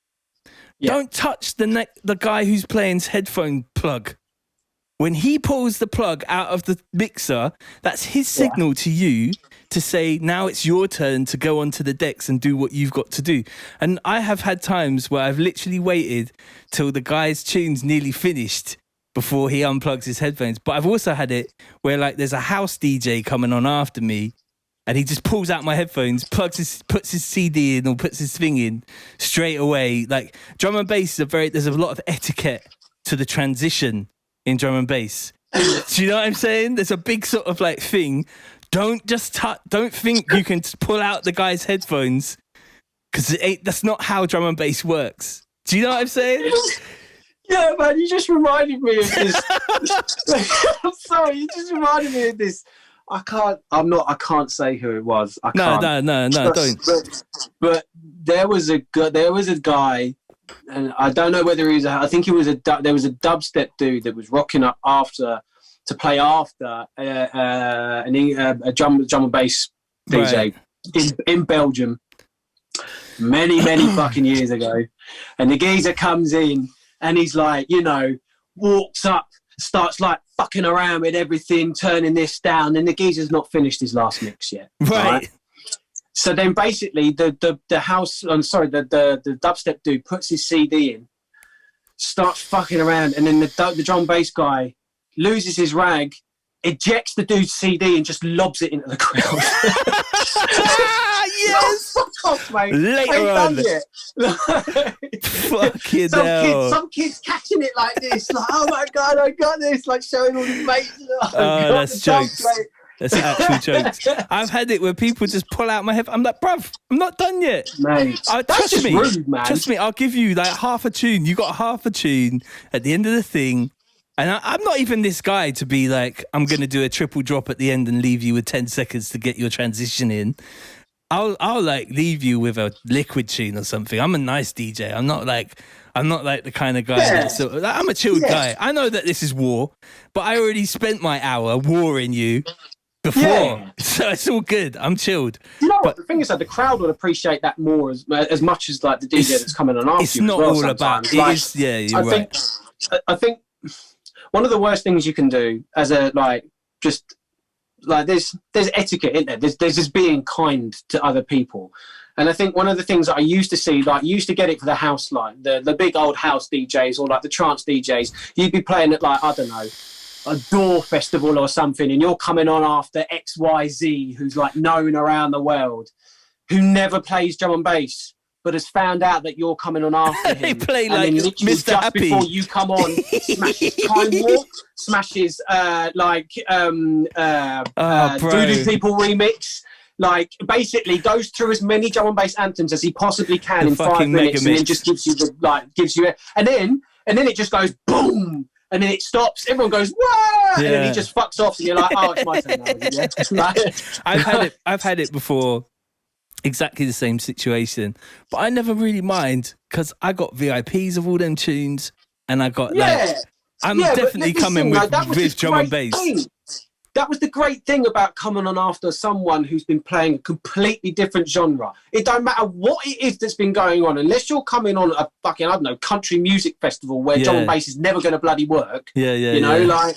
Don't touch the guy who's playing's headphone plug. When he pulls the plug out of the mixer, that's his signal to you to say, now it's your turn to go onto the decks and do what you've got to do. And I have had times where I've literally waited till the guy's tune's nearly finished before he unplugs his headphones. But I've also had it where, like, there's a house DJ coming on after me, and he just pulls out my headphones, puts his CD in or puts his thing in straight away. Like, drum and bass there's a lot of etiquette to the transition in drum and bass. Do you know what I'm saying? There's a big sort of like thing. Don't think you can pull out the guy's headphones, because that's not how drum and bass works. Do you know what I'm saying? Yeah, man, you just reminded me of this. I'm sorry, you just reminded me of this. I can't say who it was. No, don't. But there was a guy, and I don't know whether I think there was a dubstep dude that was rocking up to play after a drum and bass DJ in Belgium many fucking years ago. And the geezer comes in and he's like, you know, walks up, starts like fucking around with everything, turning this down, and the geezer's not finished his last mix yet. Right. So then basically the dubstep dude puts his CD in, starts fucking around, and then the drum bass guy loses his rag, ejects the dude's CD and just lobs it into the crowd. Yes! Fuck off, mate. Later on. Fucking hell. Some kids catching it like this, like, oh my God, I got this, like showing all his mates. Oh, that's jokes. That's actual jokes. I've had it where people just pull out my head. I'm like, bruv, I'm not done yet. Mate, that's just rude, man. Trust me, I'll give you like half a tune. You got half a tune at the end of the thing. And I'm not even this guy to be like, I'm going to do a triple drop at the end and leave you with 10 seconds to get your transition in. I'll like leave you with a liquid tune or something. I'm a nice DJ. I'm not like the kind of guy that's I'm a chilled guy. I know that this is war, but I already spent my hour warring you before. Yeah. So it's all good. I'm chilled. You know what? The thing is that the crowd would appreciate that more as much as like the DJ that's coming on after you. It's not all about like, it is, yeah, you're right. I think one of the worst things you can do as a there's etiquette, isn't there? There's just being kind to other people. And I think one of the things that I used to see, like, you used to get it for the house, like the big old house DJs or like the trance DJs. You'd be playing at like, I don't know, a Door festival or something, and you're coming on after XYZ, who's like known around the world, who never plays drum and bass, but has found out that you're coming on after him. They play and like then literally Mr. just Happy before you come on, smashes Time Warp, smashes Voodoo People remix. Like, basically goes through as many drum and bass anthems as he possibly can in 5 minutes, and then just gives you and then it just goes boom, and then it stops. Everyone goes whoa, and then he just fucks off, and you're like, oh, it's my turn now. Yeah? I've had it before. Exactly the same situation, but I never really mind because I got VIPs of all them tunes, and I got I'm definitely coming with drum and bass. That was the great thing about coming on after someone who's been playing a completely different genre. It don't matter what it is that's been going on, unless you're coming on a fucking, I don't know, country music festival where drum and bass is never going to bloody work. You know, like,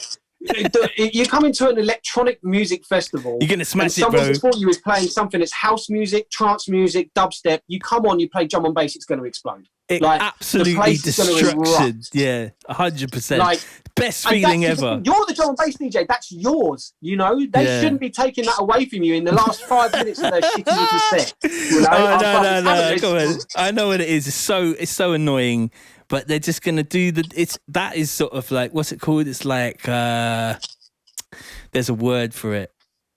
you come into an electronic music festival, you're going to smash it, bro. Someone before you is playing something that's house music, trance music, dubstep. You come on, you play drum and bass, it's going to explode. Absolutely destruction. Yeah, 100%. Like, best feeling ever. You're the drum and bass DJ. That's yours. You know, they shouldn't be taking that away from you in the last 5 minutes of their shitty little set. You know? No. Come on. I know what it is. It's so annoying. But they're just gonna do that is sort of like, what's it called? It's like there's a word for it.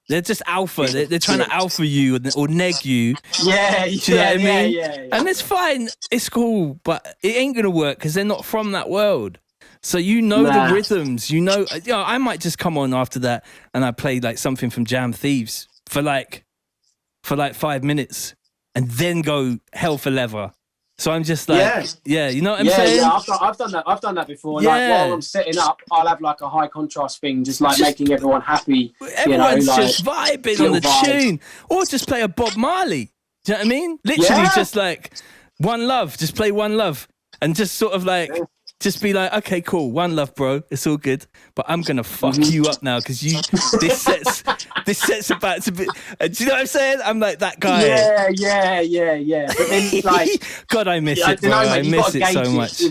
They're just alpha. They're trying to alpha you or neg you. Yeah, do you know what I mean? Yeah. And it's fine. It's cool, but it ain't gonna work because they're not from that world. So the rhythms. I might just come on after that and I play like something from Jam Thieves for like 5 minutes and then go hell for leather. So I'm just like, you know what I'm saying? Yeah, I've done that. I've done that before. Yeah. Like while I'm setting up, I'll have like a high contrast thing, just making everyone happy. Everyone's just vibing on the tune, or just play a Bob Marley. Do you know what I mean? Literally, just like One Love. Just play One Love, and just sort of like. Just be like, okay, cool, one love, bro. It's all good, but I'm gonna fuck you up now because this set's about to be. Do you know what I'm saying? I'm like that guy. Yeah. But then, like, God, I miss it, bro. I miss it so much.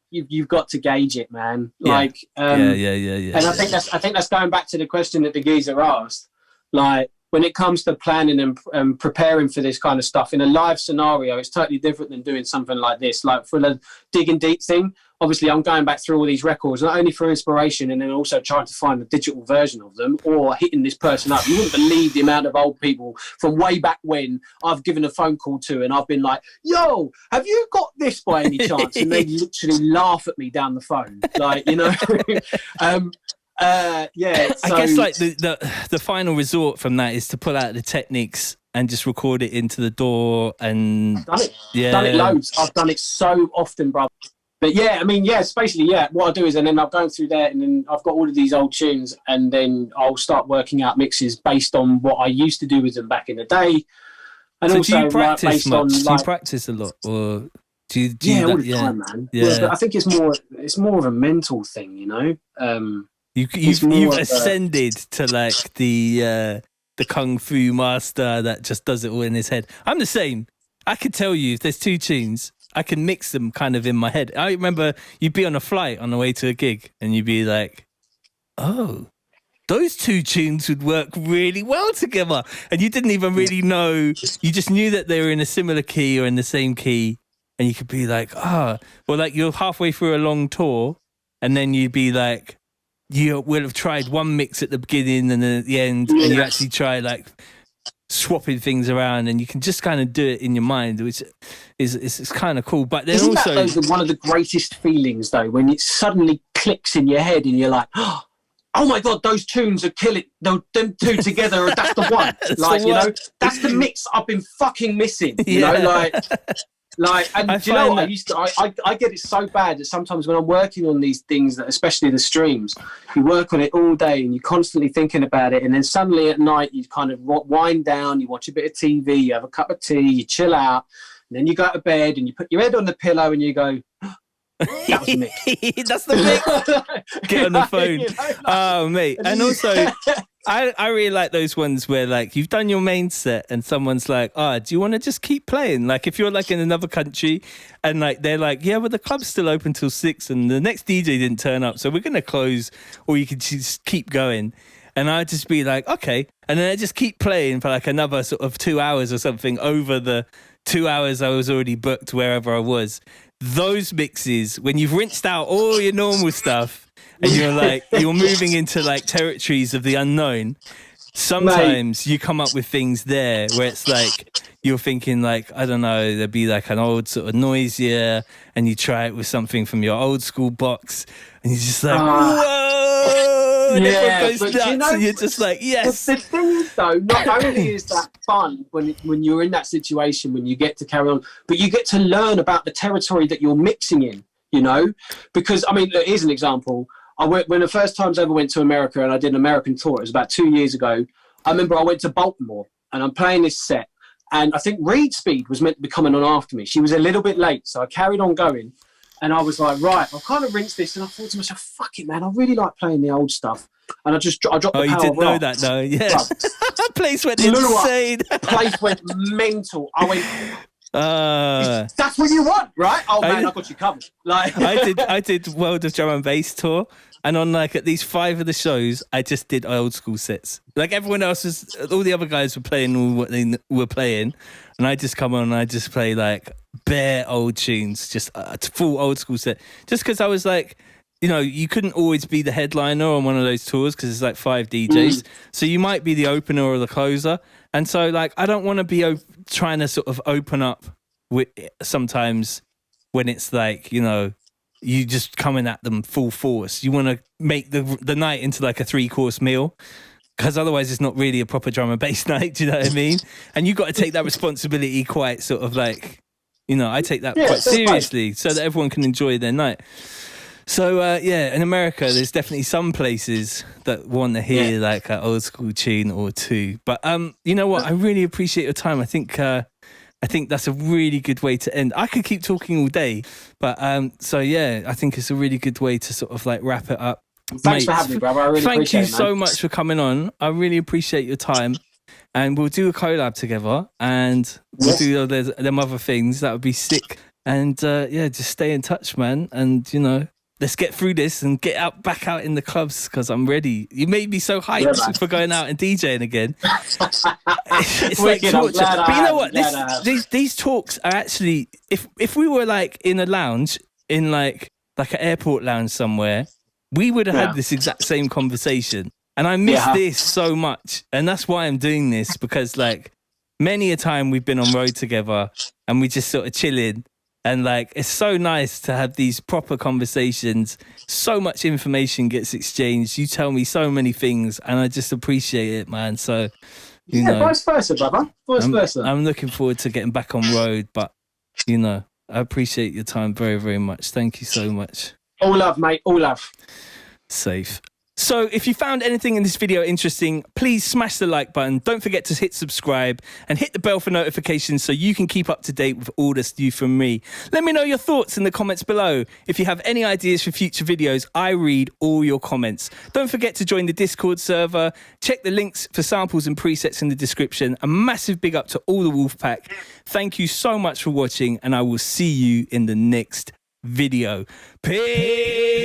You've got to gauge it, man. Like, yeah. And I think that's going back to the question that the geezer asked. Like, when it comes to planning and preparing for this kind of stuff in a live scenario, it's totally different than doing something like this. Like for the digging deep thing, obviously I'm going back through all these records, not only for inspiration and then also trying to find a digital version of them or hitting this person up. You wouldn't believe the amount of old people from way back when I've given a phone call to and I've been like, yo, have you got this by any chance? And they literally laugh at me down the phone. Like, you know, I guess like the final resort from that is to pull out the techniques and just record it into the DAW and I've done it loads. I've done it so often, bro. But it's basically what I do is, and then I'm going through there, and then I've got all of these old tunes, and then I'll start working out mixes based on what I used to do with them back in the day. And so also, do you practice much? Do you practice a lot, or do you all the time, man? Yeah, but I think it's more of a mental thing, you know. You've ascended to like the kung fu master that just does it all in his head. I'm the same. I can tell you if there's two tunes, I can mix them kind of in my head. I remember you'd be on a flight on the way to a gig and you'd be like, oh, those two tunes would work really well together. And you didn't even really know. You just knew that they were in a similar key or in the same key. And you could be like, like you're halfway through a long tour and then you'd be like, you will have tried one mix at the beginning and then at the end, and you actually try like swapping things around, and you can just kind of do it in your mind, which is kind of cool. But then Isn't also that one of the greatest feelings though, when it suddenly clicks in your head and you're like, oh my god, those tunes are killing. Them two together, that's the one. Like, you know, that's the mix I've been fucking missing. You know, like, and do you know what? I get it so bad that sometimes when I'm working on these things, that especially the streams, you work on it all day and you're constantly thinking about it, and then suddenly at night you kind of wind down, you watch a bit of TV, you have a cup of tea, you chill out, and then you go to bed and you put your head on the pillow and you go, that was me. That's the mix. Get on the phone. You know, oh, mate. And also, I really like those ones where like you've done your main set and someone's like, do you want to just keep playing? Like if you're like in another country and like they're like, yeah, well the club's still open till 6 and the next DJ didn't turn up, so we're gonna close, or you can just keep going. And I'd just be like, okay. And then I just keep playing for like another sort of 2 hours or something over the 2 hours I was already booked wherever I was. Those mixes, when you've rinsed out all your normal stuff and you're like, you're moving into like territories of the unknown, sometimes you come up with things there where it's like, you're thinking like, I don't know, there'd be like an old sort of noisier, and you try it with something from your old school box and you're just like, whoa! And everyone goes nuts, you know, and you're just like, yes. The thing is though, not only is that fun when you're in that situation, when you get to carry on, but you get to learn about the territory that you're mixing in, you know? Because, I mean, here's an example. When the first times I ever went to America and I did an American tour, it was about 2 years ago, I remember I went to Baltimore and I'm playing this set, and I think Reed Speed was meant to be coming on after me. She was a little bit late, so I carried on going. And I was like, right, I'll kind of rinse this. And I thought to myself, fuck it, man, I really like playing the old stuff. And I dropped the power. Oh, you didn't know that, though? Yeah. That place went insane. Place went mental. I went, that's what you want, right? Oh, man, I got you covered. Like, I did World of Drum and Bass tour. And on like at least 5 of the shows, I just did old school sets. Like everyone else was, all the other guys were playing all what they were playing, and I just come on and I just play like bare old tunes, just a full old school set. Just because I was like, you know, you couldn't always be the headliner on one of those tours because it's like 5 DJs. So you might be the opener or the closer. And so like, I don't want to be trying to sort of open up with sometimes when it's like, you know, you just coming at them full force. You want to make the night into like a 3-course meal, because otherwise it's not really a proper drum and bass night. Do you know what I mean? And you've got to take that responsibility quite sort of like, you know, I take that quite seriously so that everyone can enjoy their night. So, in America, there's definitely some places that want to hear like an old school tune or two. But you know what? I really appreciate your time. I think that's a really good way to end. I could keep talking all day, but I think it's a really good way to sort of like wrap it up. Thanks for having me, brother. I really appreciate it. Thank you so much for coming on. I really appreciate your time. And we'll do a collab together, and we'll do them other things. That would be sick. And just stay in touch, man. And you know, let's get through this and get back out in the clubs, because I'm ready. You made me so hyped for going out and DJing again. It's like torture. But you know what? These talks are actually, if we were like in a lounge, in like an airport lounge somewhere, we would have had this exact same conversation. And I miss this so much. And that's why I'm doing this, because like many a time we've been on road together and we just sort of chilling. And like, it's so nice to have these proper conversations. So much information gets exchanged. You tell me so many things and I just appreciate it, man. So, you know, vice versa, brother. Vice versa. I'm looking forward to getting back on road, but you know, I appreciate your time very, very much. Thank you so much. All love, mate. All love. Safe. So if you found anything in this video interesting, please smash the like button. Don't forget to hit subscribe and hit the bell for notifications so you can keep up to date with all that's new from me. Let me know your thoughts in the comments below. If you have any ideas for future videos, I read all your comments. Don't forget to join the Discord server. Check the links for samples and presets in the description. A massive big up to all the WOLFPACK. Thank you so much for watching, and I will see you in the next video. Peace.